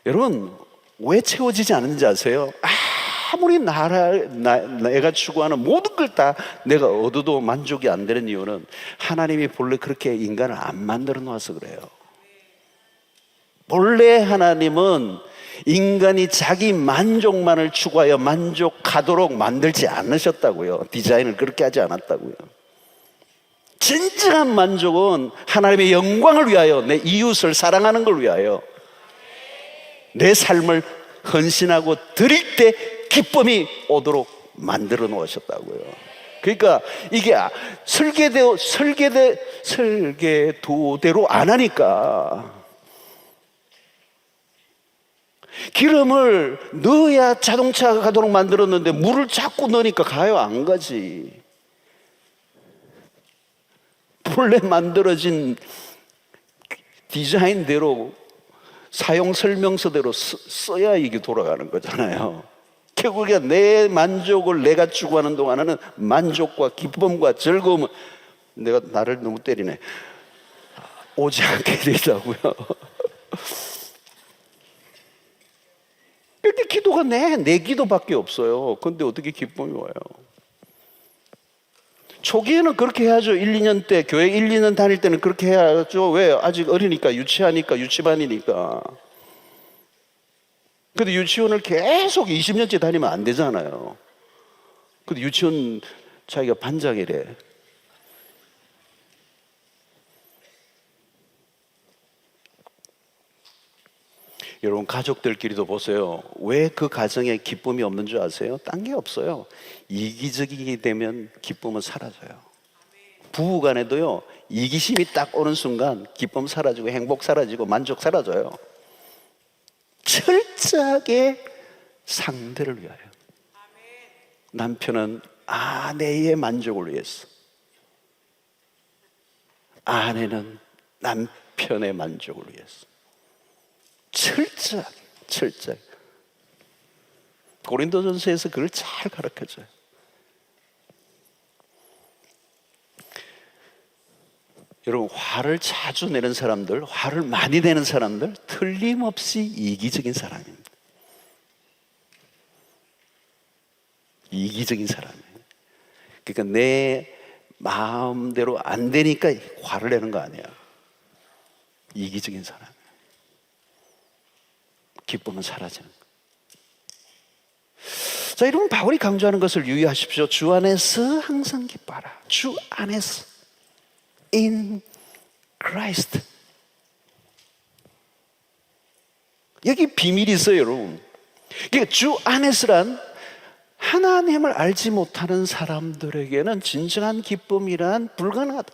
여러분, 왜 채워지지 않는지 아세요? 아무리 내가 추구하는 모든 걸 다 내가 얻어도 만족이 안 되는 이유는 하나님이 본래 그렇게 인간을 안 만들어 놓아서 그래요. 본래 하나님은 인간이 자기 만족만을 추구하여 만족하도록 만들지 않으셨다고요. 디자인을 그렇게 하지 않았다고요. 진정한 만족은 하나님의 영광을 위하여, 내 이웃을 사랑하는 걸 위하여 내 삶을 헌신하고 드릴 때 기쁨이 오도록 만들어 놓으셨다고요. 그러니까 이게 설계도대로 안 하니까, 기름을 넣어야 자동차가 가도록 만들었는데 물을 자꾸 넣으니까 가요? 안 가지. 본래 만들어진 디자인대로, 사용 설명서대로 써야 이게 돌아가는 거잖아요. 결국에 내 만족을 내가 추구하는 동안에는 만족과 기쁨과 즐거움은, 내가 나를 너무 때리네, 오지 않게 되더라고요. 그런데 기도가 내 기도밖에 없어요. 그런데 어떻게 기쁨이 와요? 초기에는 그렇게 해야죠. 1, 2년 때, 교회 1, 2년 다닐 때는 그렇게 해야죠. 왜? 아직 어리니까, 유치하니까, 유치반이니까. 근데 유치원을 계속 20년째 다니면 안 되잖아요. 근데 유치원 자기가 반장이래. 여러분, 가족들끼리도 보세요. 왜 그 가정에 기쁨이 없는 줄 아세요? 딴 게 없어요. 이기적이게 되면 기쁨은 사라져요. 부부 간에도요, 이기심이 딱 오는 순간 기쁨 사라지고 행복 사라지고 만족 사라져요. 철저하게 상대를 위하여. 남편은 아내의 만족을 위해서, 아내는 남편의 만족을 위해서 철저하게. 고린도전서에서 그걸 잘 가르쳐줘요. 여러분, 화를 자주 내는 사람들, 화를 많이 내는 사람들, 틀림없이 이기적인 사람입니다. 이기적인 사람이에요. 그러니까 내 마음대로 안 되니까 화를 내는 거 아니야. 이기적인 사람. 기쁨은 사라지는 거예요. 자, 여러분, 바울이 강조하는 것을 유의하십시오. 주 안에서 항상 기뻐하라. 주 안에서. In Christ. 여기 비밀이 있어요, 여러분. 그러니까 주 안에서란, 하나님을 알지 못하는 사람들에게는 진정한 기쁨이란 불가능하다.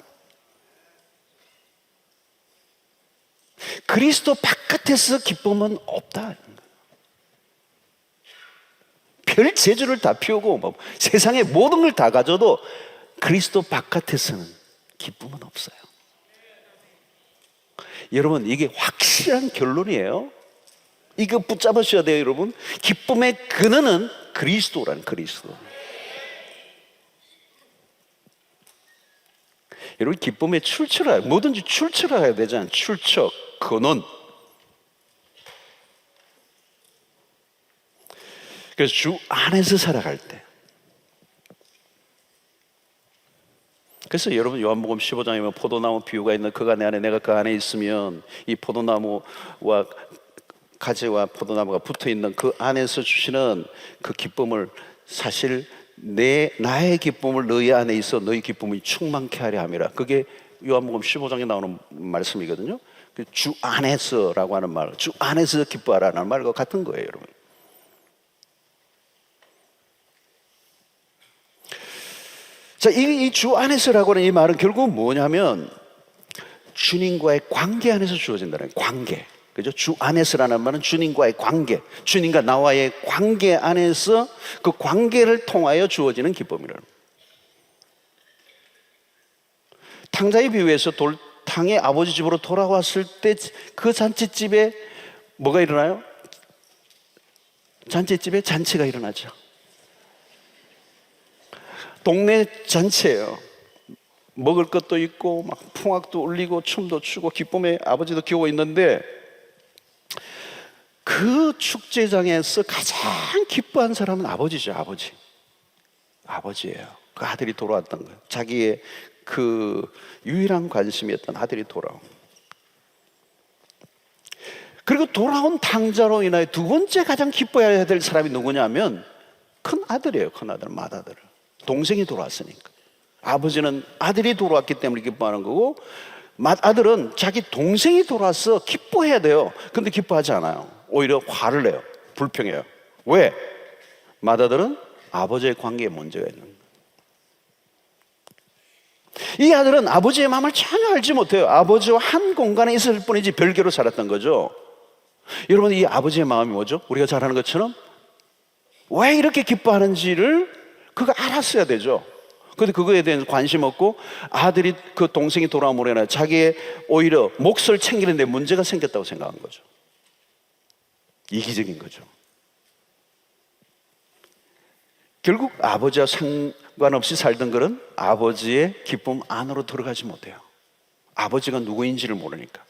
그리스도 바깥에서 기쁨은 없다. 별 재주를 다 피우고 뭐 세상의 모든 걸 다 가져도 그리스도 바깥에서는 기쁨은 없어요. 여러분, 이게 확실한 결론이에요. 이거 붙잡으셔야 돼요, 여러분. 기쁨의 근원은 그리스도라는, 그리스도. 여러분, 기쁨의 출처라, 뭐든지 출처라 해야 되잖아요. 출처, 근원. 그래서 주 안에서 살아갈 때, 그래서 여러분 요한복음 15장에 보면 포도나무 비유가 있는 그가 내 안에 내가 그 안에 있으면 이 포도나무와 가지와 포도나무가 붙어있는 그 안에서 주시는 그 기쁨을 사실 나의 기쁨을 너희 안에 있어 너희 기쁨이 충만케 하려 함이라. 그게 요한복음 15장에 나오는 말씀이거든요. 주 안에서라고 하는 말, 주 안에서 기뻐하라는 말과 같은 거예요, 여러분. 자, 이 주 안에서라고 하는 이 말은 결국은 뭐냐면 주님과의 관계 안에서 주어진다는 관계. 그죠? 주 안에서라는 말은 주님과의 관계, 주님과 나와의 관계 안에서 그 관계를 통하여 주어지는 기쁨이라는. 탕자의 비유에서 돌탕의 아버지 집으로 돌아왔을 때 그 잔치집에 뭐가 일어나요? 잔치집에 잔치가 일어나죠. 동네 잔치예요. 먹을 것도 있고 막 풍악도 울리고 춤도 추고 기쁨에 아버지도 기고 있는데 그 축제장에서 가장 기뻐한 사람은 아버지죠. 아버지예요. 그 아들이 돌아왔던 거예요. 자기의 그 유일한 관심이었던 아들이 돌아온. 그리고 돌아온 탕자로 인하여 두 번째 가장 기뻐해야 될 사람이 누구냐면 큰 아들이에요. 큰 아들, 맏아들. 동생이 돌아왔으니까. 아버지는 아들이 돌아왔기 때문에 기뻐하는 거고 맏아들은 자기 동생이 돌아와서 기뻐해야 돼요. 근데 기뻐하지 않아요. 오히려 화를 내요. 불평해요. 왜? 맏아들은 아버지의 관계에 문제가 있는 거예요. 이 아들은 아버지의 마음을 전혀 알지 못해요. 아버지와 한 공간에 있을 뿐이지 별개로 살았던 거죠. 여러분, 이 아버지의 마음이 뭐죠? 우리가 잘 아는 것처럼 왜 이렇게 기뻐하는지를 그가 알았어야 되죠. 그런데 그거에 대해서 관심 없고 아들이 그 동생이 돌아옴으로 인해 자기의 오히려 몫을 챙기는데 문제가 생겼다고 생각한 거죠. 이기적인 거죠. 결국 아버지와 상관없이 살던 그는 아버지의 기쁨 안으로 들어가지 못해요. 아버지가 누구인지를 모르니까.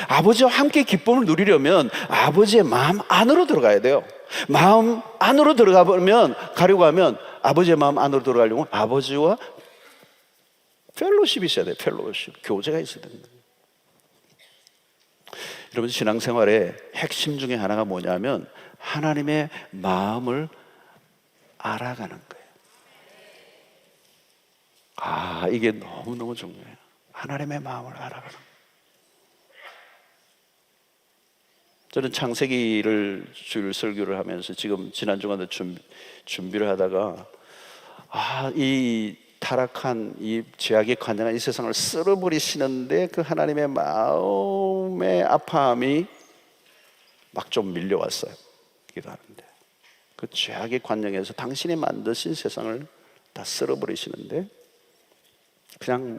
아버지와 함께 기쁨을 누리려면 아버지의 마음 안으로 들어가야 돼요. 마음 안으로 가려고 하면 아버지의 마음 안으로 들어가려면 아버지와 펠로십이 있어야 돼요. 펠로십, 교제가 있어야 됩니다. 여러분, 신앙생활의 핵심 중에 하나가 뭐냐면 하나님의 마음을 알아가는 거예요. 이게 너무너무 중요해요. 하나님의 마음을 알아가는 거예요. 저는 창세기를 주일 설교를 하면서 지금 지난주간에 준비를 하다가 이 타락한 이 죄악에 관장한 이 세상을 쓸어버리시는데 그 하나님의 마음의 아파함이 막 좀 밀려왔어요. 기도하는데 그 죄악의 관영에서 당신이 만드신 세상을 다 쓸어버리시는데 그냥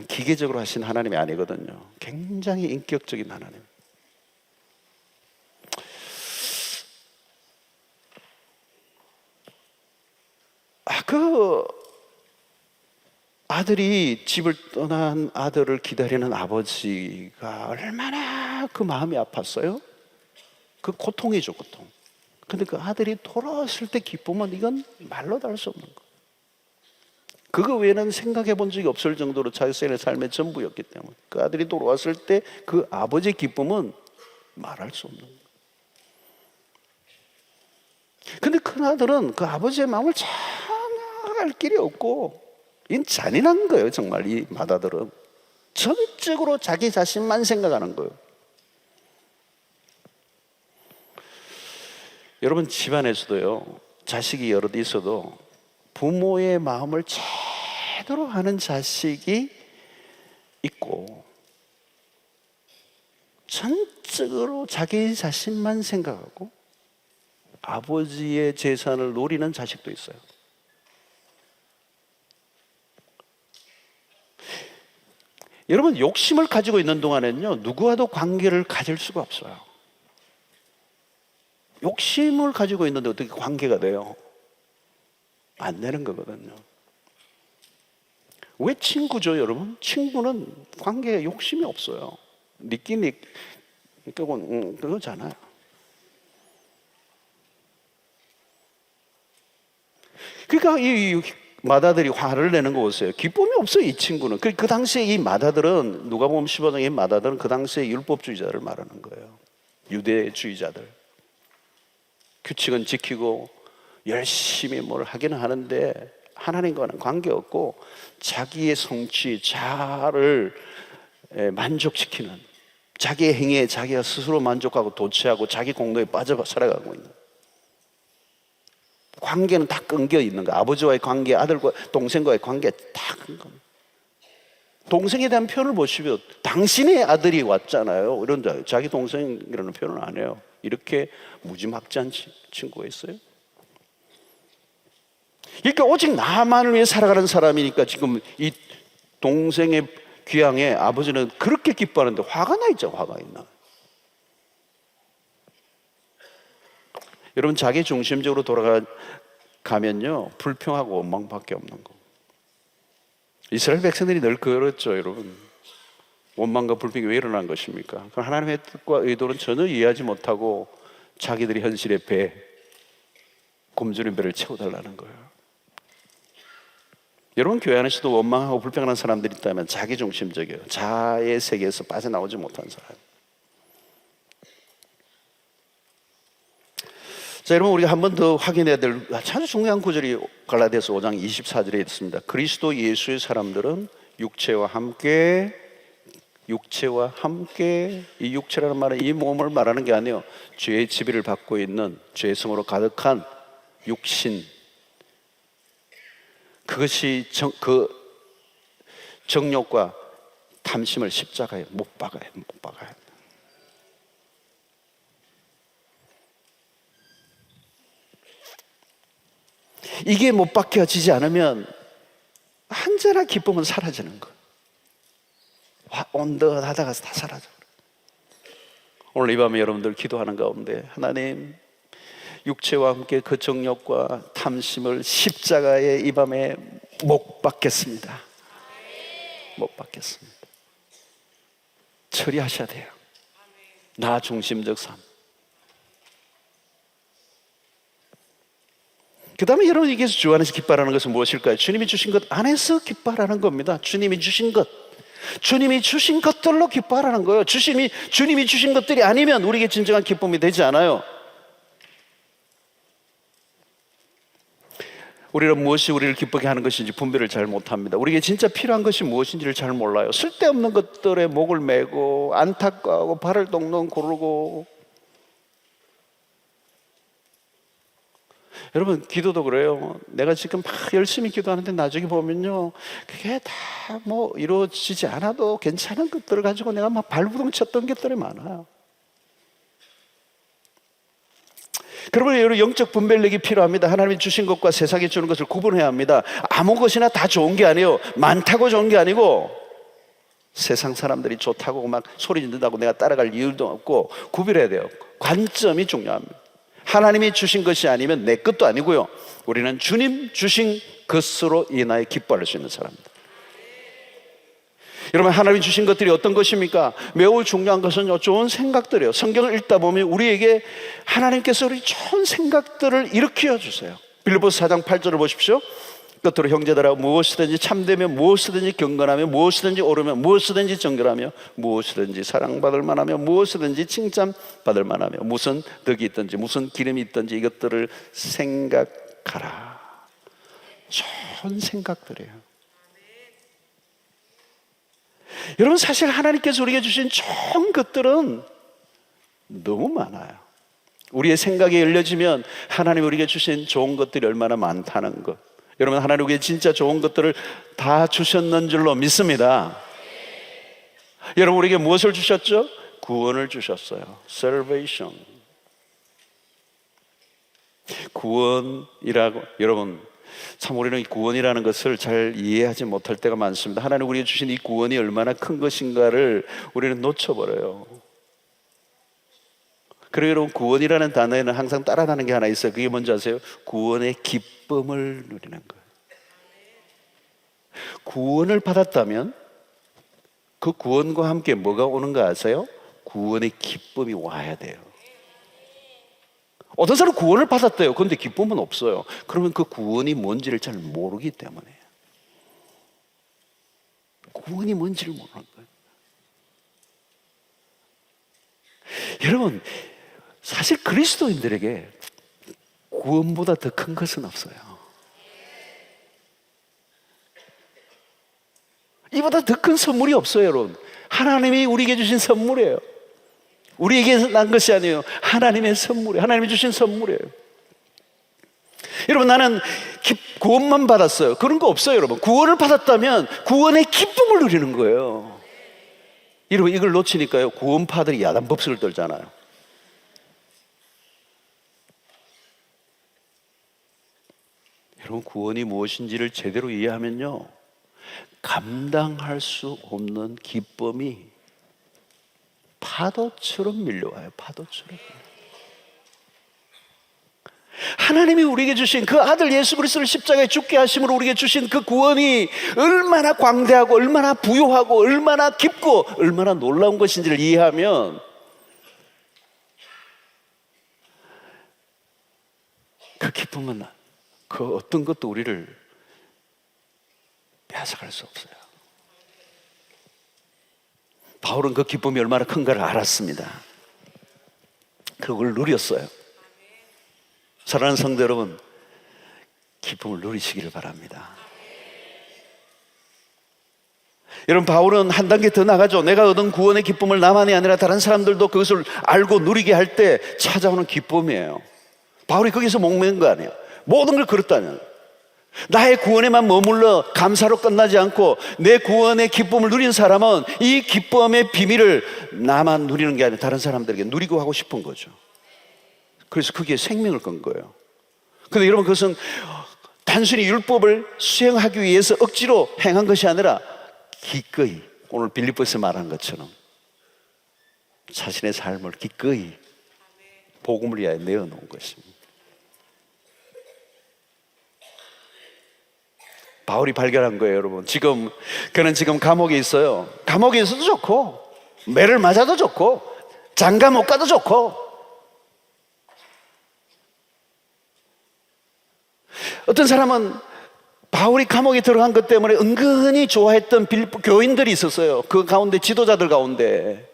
기계적으로 하신 하나님이 아니거든요. 굉장히 인격적인 하나님. 그 아들이 집을 떠난 아들을 기다리는 아버지가 얼마나 그 마음이 아팠어요? 그 고통이죠, 고통. 근데 그 아들이 돌아왔을 때 기쁨은 이건 말로도 할 수 없는 거예요. 그거 외에는 생각해 본 적이 없을 정도로 자신의 삶의 전부였기 때문에 그 아들이 돌아왔을 때 그 아버지의 기쁨은 말할 수 없는 거예요. 근데 큰 아들은 그 아버지의 마음을 잘 알 길이 없고 이건 잔인한 거예요. 정말 이 맏아들은 전적으로 자기 자신만 생각하는 거예요. 여러분, 집안에서도요, 자식이 여럿 있어도 부모의 마음을 제대로 아는 자식이 있고 전적으로 자기 자신만 생각하고 아버지의 재산을 노리는 자식도 있어요. 여러분, 욕심을 가지고 있는 동안에는요, 누구와도 관계를 가질 수가 없어요. 욕심을 가지고 있는데 어떻게 관계가 돼요? 안 되는 거거든요. 왜 친구죠, 여러분? 친구는 관계에 욕심이 없어요. 그거잖아요. 그러니까 이 마다들이 화를 내는 거 보세요. 기쁨이 없어요, 이 친구는. 그 당시에 이 마다들은, 누가복음 15장의 마다들은 그 당시에 율법주의자를 말하는 거예요. 유대주의자들. 규칙은 지키고 열심히 뭘 하기는 하는데 하나님과는 관계없고 자기의 성취, 자아를 만족시키는, 자기의 행위에 자기가 스스로 만족하고 도취하고 자기 공로에 빠져 살아가고 있는, 관계는 다 끊겨 있는 거야. 아버지와의 관계, 아들과 동생과의 관계 다 끊겨. 동생에 대한 표현을 보시면 당신의 아들이 왔잖아요, 이런, 자기 동생이라는 표현은 안 해요. 이렇게 무지막지한 친구가 있어요. 그러니까 오직 나만을 위해 살아가는 사람이니까 지금 이 동생의 귀향에 아버지는 그렇게 기뻐하는데 화가 나 있죠. 화가 있나. 여러분, 자기 중심적으로 돌아가면요 불평하고 원망밖에 없는 거. 이스라엘 백성들이 늘 그랬죠. 여러분, 원망과 불평이 왜 일어난 것입니까? 하나님의 뜻과 의도는 전혀 이해하지 못하고 자기들이 현실의 배, 굶주린 배를 채워달라는 거예요. 여러분, 교회 안에서도 원망하고 불평하는 사람들이 있다면 자기중심적이에요. 자아의 세계에서 빠져나오지 못한 사람. 자, 여러분, 우리가 한 번 더 확인해야 될 아주 중요한 구절이 갈라디아서 5장 24절에 있습니다. 그리스도 예수의 사람들은 육체와 함께, 이 육체라는 말은 이 몸을 말하는 게 아니에요. 죄의 지배를 받고 있는, 죄성으로 가득한 육신, 그것이 그 정욕과 탐심을 십자가에 못 박아야 돼. 이게 못 박혀지지 않으면 언제나 기쁨은 사라지는 거예요. 온듯하다가 다 사라져. 오늘 이 밤에 여러분들 기도하는 가운데, 하나님, 육체와 함께 그 정욕과 탐심을 십자가에 이 밤에 못 박겠습니다. 못 박겠습니다. 처리하셔야 돼요. 나 중심적 삶. 그 다음에 여러분, 이게 주 안에서 기뻐하라는 것은 무엇일까요? 주님이 주신 것 안에서 기뻐하라는 겁니다. 주님이 주신 것, 주님이 주신 것들로 기뻐하라는 거예요. 주님이 주신 것들이 아니면 우리에게 진정한 기쁨이 되지 않아요. 우리는 무엇이 우리를 기쁘게 하는 것인지 분별을 잘 못합니다. 우리에게 진짜 필요한 것이 무엇인지를 잘 몰라요. 쓸데없는 것들에 목을 매고 안타까워하고 발을 동동 구르고. 여러분, 기도도 그래요. 내가 지금 막 열심히 기도하는데 나중에 보면요, 그게 다 뭐 이루어지지 않아도 괜찮은 것들을 가지고 내가 막 발부둥 쳤던 것들이 많아요. 그러면 여러분, 영적 분별력이 필요합니다. 하나님이 주신 것과 세상이 주는 것을 구분해야 합니다. 아무 것이나 다 좋은 게 아니에요. 많다고 좋은 게 아니고, 세상 사람들이 좋다고 막 소리 지른다고 내가 따라갈 이유도 없고, 구별해야 돼요. 관점이 중요합니다. 하나님이 주신 것이 아니면 내 것도 아니고요, 우리는 주님 주신 것으로 인하여 기뻐할 수 있는 사람입니다. 여러분, 하나님이 주신 것들이 어떤 것입니까? 매우 중요한 것은 좋은 생각들이에요. 성경을 읽다 보면 우리에게 하나님께서 우리 좋은 생각들을 일으켜 주세요. 빌립보서 4장 8절을 보십시오. 끝으로 형제들아, 무엇이든지 참되며, 무엇이든지 경건하며, 무엇이든지 옳으며, 무엇이든지 정결하며, 무엇이든지 사랑받을 만하며, 무엇이든지 칭찬받을 만하며, 무슨 덕이 있든지 무슨 기름이 있든지 이것들을 생각하라. 좋은 생각들이에요. 여러분, 사실 하나님께서 우리에게 주신 좋은 것들은 너무 많아요. 우리의 생각이 열려지면 하나님이 우리에게 주신 좋은 것들이 얼마나 많다는 것. 여러분, 하나님 우리에게 진짜 좋은 것들을 다 주셨는 줄로 믿습니다. 여러분, 우리에게 무엇을 주셨죠? 구원을 주셨어요. Salvation. 구원이라고, 여러분, 참 우리는 이 구원이라는 것을 잘 이해하지 못할 때가 많습니다. 하나님 우리에게 주신 이 구원이 얼마나 큰 것인가를 우리는 놓쳐버려요. 그리고 여러분, 구원이라는 단어에는 항상 따라가는 게 하나 있어요. 그게 뭔지 아세요? 구원의 기쁨을 누리는 거예요. 구원을 받았다면 그 구원과 함께 뭐가 오는가 아세요? 구원의 기쁨이 와야 돼요. 어떤 사람은 구원을 받았대요. 그런데 기쁨은 없어요. 그러면 그 구원이 뭔지를 잘 모르기 때문에. 구원이 뭔지를 모르는 거예요. 여러분, 사실 그리스도인들에게 구원보다 더 큰 것은 없어요. 이보다 더 큰 선물이 없어요, 여러분. 하나님이 우리에게 주신 선물이에요. 우리에게 난 것이 아니에요. 하나님의 선물이에요. 하나님이 주신 선물이에요. 여러분, 나는 구원만 받았어요. 그런 거 없어요, 여러분. 구원을 받았다면 구원의 기쁨을 누리는 거예요. 여러분, 이걸 놓치니까요, 구원파들이 야단법석을 떨잖아요. 여러분, 구원이 무엇인지를 제대로 이해하면요, 감당할 수 없는 기쁨이 파도처럼 밀려와요. 파도처럼. 하나님이 우리에게 주신 그 아들 예수 그리스도를 십자가에 죽게 하심으로 우리에게 주신 그 구원이 얼마나 광대하고 얼마나 부요하고 얼마나 깊고 얼마나 놀라운 것인지를 이해하면 그 기쁨은 그 어떤 것도 우리를 빼앗아갈 수 없어요. 바울은 그 기쁨이 얼마나 큰가를 알았습니다. 그걸 누렸어요. 사랑하는 성도 여러분, 기쁨을 누리시기를 바랍니다. 여러분, 바울은 한 단계 더 나가죠. 내가 얻은 구원의 기쁨을 나만이 아니라 다른 사람들도 그것을 알고 누리게 할 때 찾아오는 기쁨이에요. 바울이 거기서 목매는 거 아니에요. 모든 걸 그렇다면 나의 구원에만 머물러 감사로 끝나지 않고 내 구원의 기쁨을 누린 사람은 이 기쁨의 비밀을 나만 누리는 게 아니라 다른 사람들에게 누리고 하고 싶은 거죠. 그래서 거기에 생명을 건 거예요. 그런데 여러분, 그것은 단순히 율법을 수행하기 위해서 억지로 행한 것이 아니라 기꺼이, 오늘 빌립보에서 말한 것처럼 자신의 삶을 기꺼이 복음을 위하여 내어놓은 것입니다. 바울이 발견한 거예요, 여러분. 그는 지금 감옥에 있어요. 감옥에 있어도 좋고, 매를 맞아도 좋고, 장가 못 가도 좋고. 어떤 사람은 바울이 감옥에 들어간 것 때문에 은근히 좋아했던 빌립보 교인들이 있었어요. 그 가운데 지도자들 가운데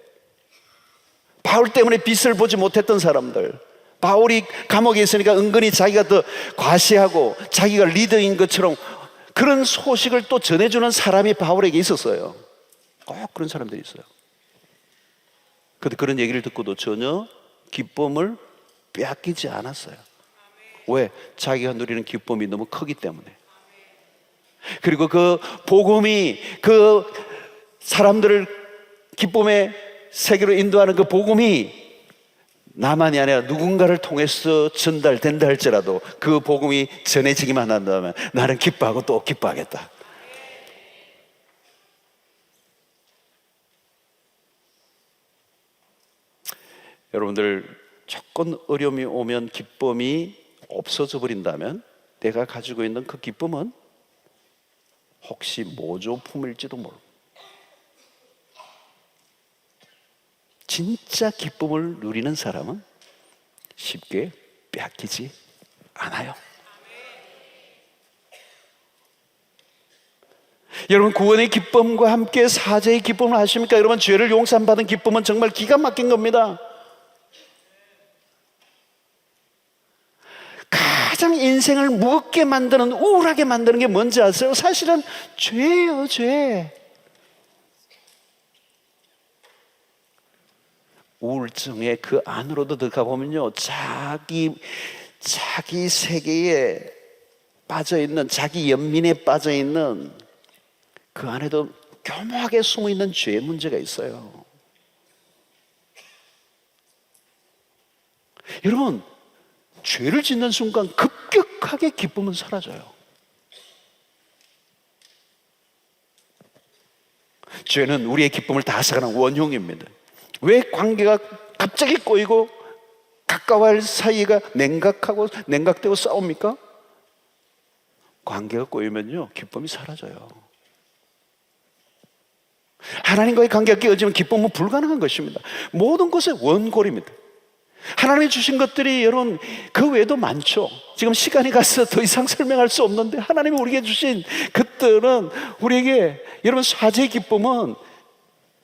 바울 때문에 빛을 보지 못했던 사람들, 바울이 감옥에 있으니까 은근히 자기가 더 과시하고 자기가 리더인 것처럼 그런 소식을 또 전해주는 사람이 바울에게 있었어요. 꼭 그런 사람들이 있어요. 그런데 그런 얘기를 듣고도 전혀 기쁨을 빼앗기지 않았어요. 왜? 자기가 누리는 기쁨이 너무 크기 때문에. 그리고 그 복음이 그 사람들을 기쁨의 세계로 인도하는 그 복음이 나만이 아니라 누군가를 통해서 전달된다 할지라도 그 복음이 전해지기만 한다면 나는 기뻐하고 또 기뻐하겠다. 여러분들, 조건 어려움이 오면 기쁨이 없어져 버린다면 내가 가지고 있는 그 기쁨은 혹시 모조품일지도 모릅니다. 진짜 기쁨을 누리는 사람은 쉽게 빼앗기지 않아요. 여러분, 구원의 기쁨과 함께 사죄의 기쁨을 아십니까? 여러분, 죄를 용서받은 기쁨은 정말 기가 막힌 겁니다. 가장 인생을 무겁게 만드는, 우울하게 만드는 게 뭔지 아세요? 사실은 죄예요, 죄. 우울증의 그 안으로도 들어가 보면요, 자기 세계에 빠져있는, 자기 연민에 빠져있는 그 안에도 교묘하게 숨어있는 죄의 문제가 있어요. 여러분, 죄를 짓는 순간 급격하게 기쁨은 사라져요. 죄는 우리의 기쁨을 다 앗아가는 원흉입니다. 왜 관계가 갑자기 꼬이고 가까워할 사이가 냉각되고 싸웁니까? 관계가 꼬이면요, 기쁨이 사라져요. 하나님과의 관계가 깨어지면 기쁨은 불가능한 것입니다. 모든 것의 원골입니다. 하나님이 주신 것들이 여러분 그 외에도 많죠. 지금 시간이 가서 더 이상 설명할 수 없는데 하나님이 우리에게 주신 것들은 우리에게 여러분 사제의 기쁨은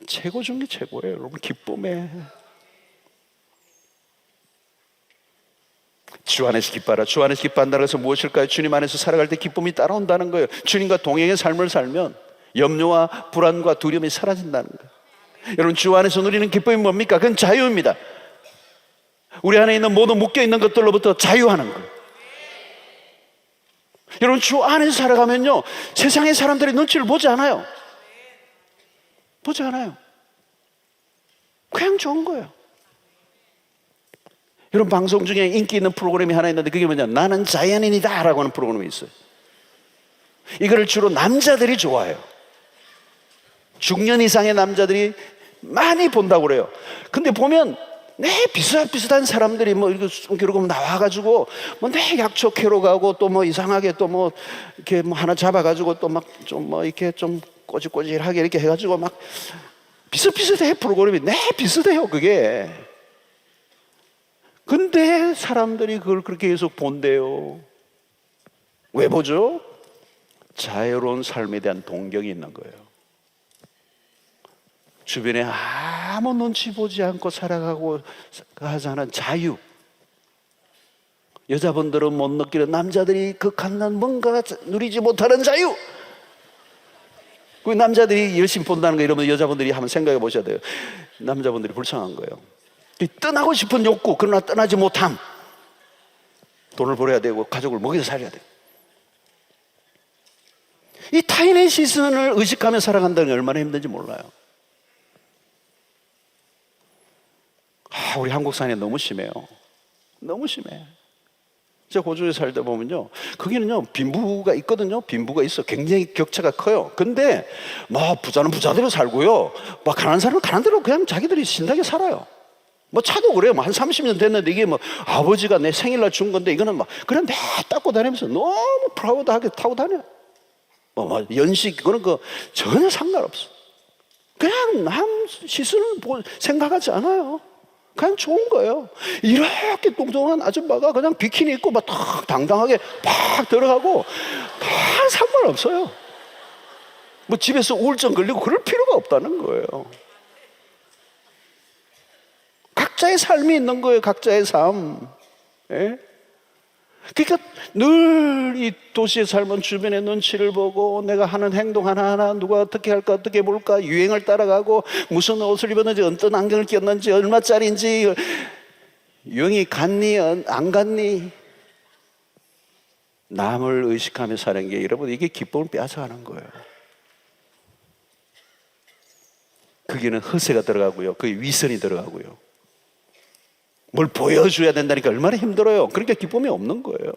최고 중에 최고예요. 여러분 기쁨에 주 안에서 기뻐하라. 주 안에서 기뻐한다는 것은 무엇일까요? 주님 안에서 살아갈 때 기쁨이 따라온다는 거예요. 주님과 동행의 삶을 살면 염려와 불안과 두려움이 사라진다는 거예요. 여러분 주 안에서 누리는 기쁨이 뭡니까? 그건 자유입니다. 우리 안에 있는 모든 묶여있는 것들로부터 자유하는 거예요. 여러분 주 안에서 살아가면요 세상의 사람들의 눈치를 보지 않아요. 보지 않아요. 그냥 좋은 거예요. 여러분 방송 중에 인기 있는 프로그램이 하나 있는데 그게 뭐냐, 나는 자연인이다 라고 하는 프로그램이 있어요. 이거를 주로 남자들이 좋아해요. 중년 이상의 남자들이 많이 본다고 그래요. 근데 보면 비슷비슷한 사람들이 뭐 이렇게 나와가지고 뭐 약초캐로 가고 또 뭐 이상하게 또 뭐 이렇게 뭐 하나 잡아가지고 또 막 좀 뭐 이렇게 좀 꼬질꼬질하게 이렇게 해가지고 막 비슷비슷해. 프로그램이 비슷해요 그게. 근데 사람들이 그걸 그렇게 계속 본대요. 왜 보죠? 자유로운 삶에 대한 동경이 있는 거예요. 주변에 아무 눈치 보지 않고 살아가고 하자는 자유. 여자분들은 못 느끼는 남자들이 극한난 뭔가 누리지 못하는 자유. 그 남자들이 열심히 본다는 거 여러분 여자분들이 한번 생각해 보셔야 돼요. 남자분들이 불쌍한 거예요. 떠나고 싶은 욕구, 그러나 떠나지 못함. 돈을 벌어야 되고 가족을 먹여 살려야 돼요. 이 타인의 시선을 의식하며 살아간다는 게 얼마나 힘든지 몰라요. 우리 한국 사회는 너무 심해요. 너무 심해. 제가 호주에 살다 보면요, 거기는요 빈부가 있거든요. 빈부가 있어. 굉장히 격차가 커요. 근데 막 부자는 부자대로 살고요, 막 가난한 사람은 가난한 대로 그냥 자기들이 신나게 살아요. 뭐 차도 그래요. 뭐 한 30년 됐는데 이게 뭐 아버지가 내 생일날 준 건데 이거는 막 그냥 내 닦고 다니면서 너무 프라우드하게 타고 다녀. 뭐 연식 그런 거 전혀 상관없어. 그냥 남 시선을 생각하지 않아요. 그냥 좋은 거예요. 이렇게 뚱뚱한 아줌마가 그냥 비키니 입고 막 탁 당당하게 팍 들어가고 다 상관없어요. 뭐 집에서 우울증 걸리고 그럴 필요가 없다는 거예요. 각자의 삶이 있는 거예요. 각자의 삶. 예? 그러니까 늘 이 도시에 살면 주변의 눈치를 보고 내가 하는 행동 하나하나 누가 어떻게 할까 어떻게 볼까 유행을 따라가고 무슨 옷을 입었는지 어떤 안경을 꼈는지 얼마짜리인지 유행이 갔니 안 갔니 남을 의식하며 사는 게 여러분 이게 기쁨을 빼앗아가는 거예요. 거기는 허세가 들어가고요. 거기 위선이 들어가고요. 뭘 보여줘야 된다니까 얼마나 힘들어요. 그러니까 기쁨이 없는 거예요.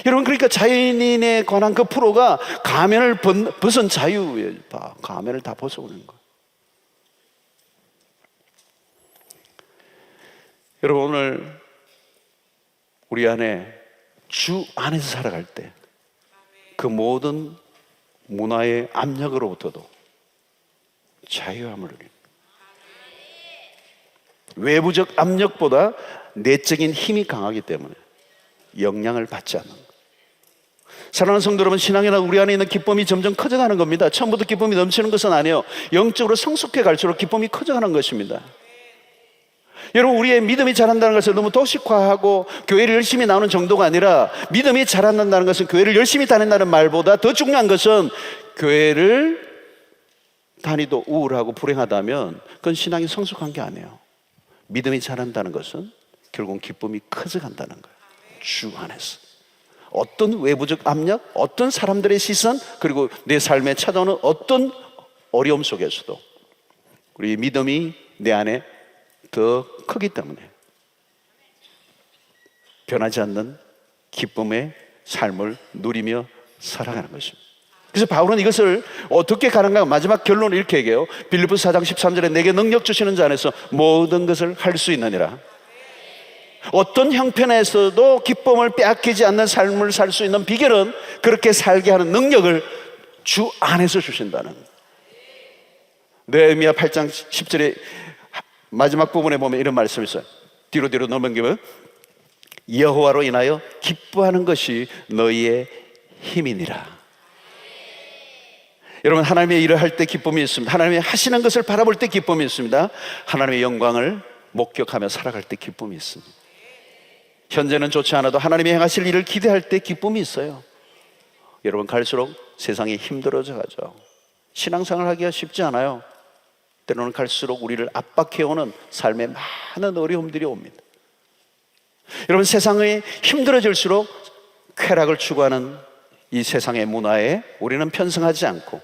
여러분 그러니까 자연인에 관한 그 프로가 가면을 벗은 자유예요. 가면을 다 벗어오는 거예요. 여러분 오늘 우리 안에 주 안에서 살아갈 때 그 모든 문화의 압력으로부터도 자유함을 누립니다. 외부적 압력보다 내적인 힘이 강하기 때문에 영향을 받지 않는 거예요. 사랑하는 성도 여러분, 신앙이란 우리 안에 있는 기쁨이 점점 커져가는 겁니다. 처음부터 기쁨이 넘치는 것은 아니에요. 영적으로 성숙해 갈수록 기쁨이 커져가는 것입니다. 여러분 우리의 믿음이 자란다는 것을 너무 도식화하고 교회를 열심히 나오는 정도가 아니라 믿음이 자란다는 것은 교회를 열심히 다닌다는 말보다 더 중요한 것은 교회를 다니도 우울하고 불행하다면 그건 신앙이 성숙한 게 아니에요. 믿음이 자란다는 것은 결국 기쁨이 커져간다는 거예요. 주 안에서 어떤 외부적 압력, 어떤 사람들의 시선, 그리고 내 삶에 찾아오는 어떤 어려움 속에서도 우리 믿음이 내 안에 더 크기 때문에 변하지 않는 기쁨의 삶을 누리며 살아가는 것입니다. 그래서 바울은 이것을 어떻게 가는가 마지막 결론을 이렇게 얘기해요. 빌립보서 4장 13절에 내게 능력 주시는 자 안에서 모든 것을 할 수 있느니라. 어떤 형편에서도 기쁨을 빼앗기지 않는 삶을 살 수 있는 비결은 그렇게 살게 하는 능력을 주 안에서 주신다는 거예요. 느헤미야 8장 10절에 마지막 부분에 보면 이런 말씀이 있어요. 뒤로 넘기면 여호와로 인하여 기뻐하는 것이 너희의 힘이니라. 여러분, 하나님의 일을 할 때 기쁨이 있습니다. 하나님이 하시는 것을 바라볼 때 기쁨이 있습니다. 하나님의 영광을 목격하며 살아갈 때 기쁨이 있습니다. 현재는 좋지 않아도 하나님이 행하실 일을 기대할 때 기쁨이 있어요. 여러분, 갈수록 세상이 힘들어져 가죠. 신앙생활 하기가 쉽지 않아요. 때로는 갈수록 우리를 압박해오는 삶에 많은 어려움들이 옵니다. 여러분, 세상이 힘들어질수록 쾌락을 추구하는 이 세상의 문화에 우리는 편승하지 않고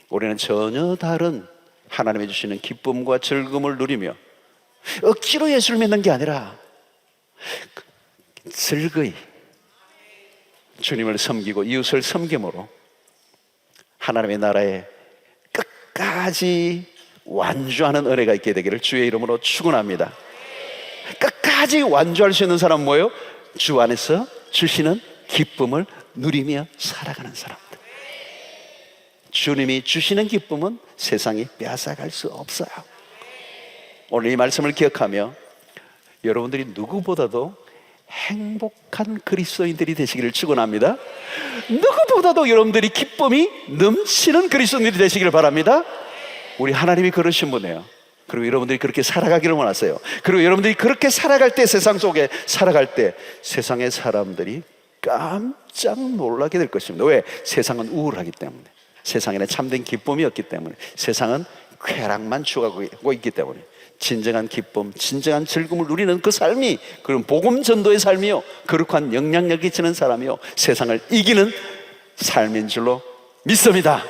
우리는 전혀 다른 하나님이 주시는 기쁨과 즐거움을 누리며 억지로 예수를 믿는 게 아니라 즐거이 주님을 섬기고 이웃을 섬김으로 하나님의 나라에 끝까지 완주하는 은혜가 있게 되기를 주의 이름으로 축원합니다. 끝까지 완주할 수 있는 사람은 뭐예요? 주 안에서 주시는 기쁨을 누리며 살아가는 사람들. 주님이 주시는 기쁨은 세상이 빼앗아갈 수 없어요. 오늘 이 말씀을 기억하며 여러분들이 누구보다도 행복한 그리스도인들이 되시기를 축원합니다. 누구보다도 여러분들이 기쁨이 넘치는 그리스도인들이 되시기를 바랍니다. 우리 하나님이 그러신 분이에요. 그리고 여러분들이 그렇게 살아가기를 원하세요. 그리고 여러분들이 그렇게 살아갈 때, 세상 속에 살아갈 때 세상의 사람들이 깜짝 놀라게 될 것입니다. 왜? 세상은 우울하기 때문에, 세상에는 참된 기쁨이 없기 때문에, 세상은 쾌락만 추구하고 있기 때문에 진정한 기쁨, 진정한 즐거움을 누리는 그 삶이, 그런 복음 전도의 삶이요, 거룩한 영향력이 지는 사람이요, 세상을 이기는 삶인 줄로 믿습니다.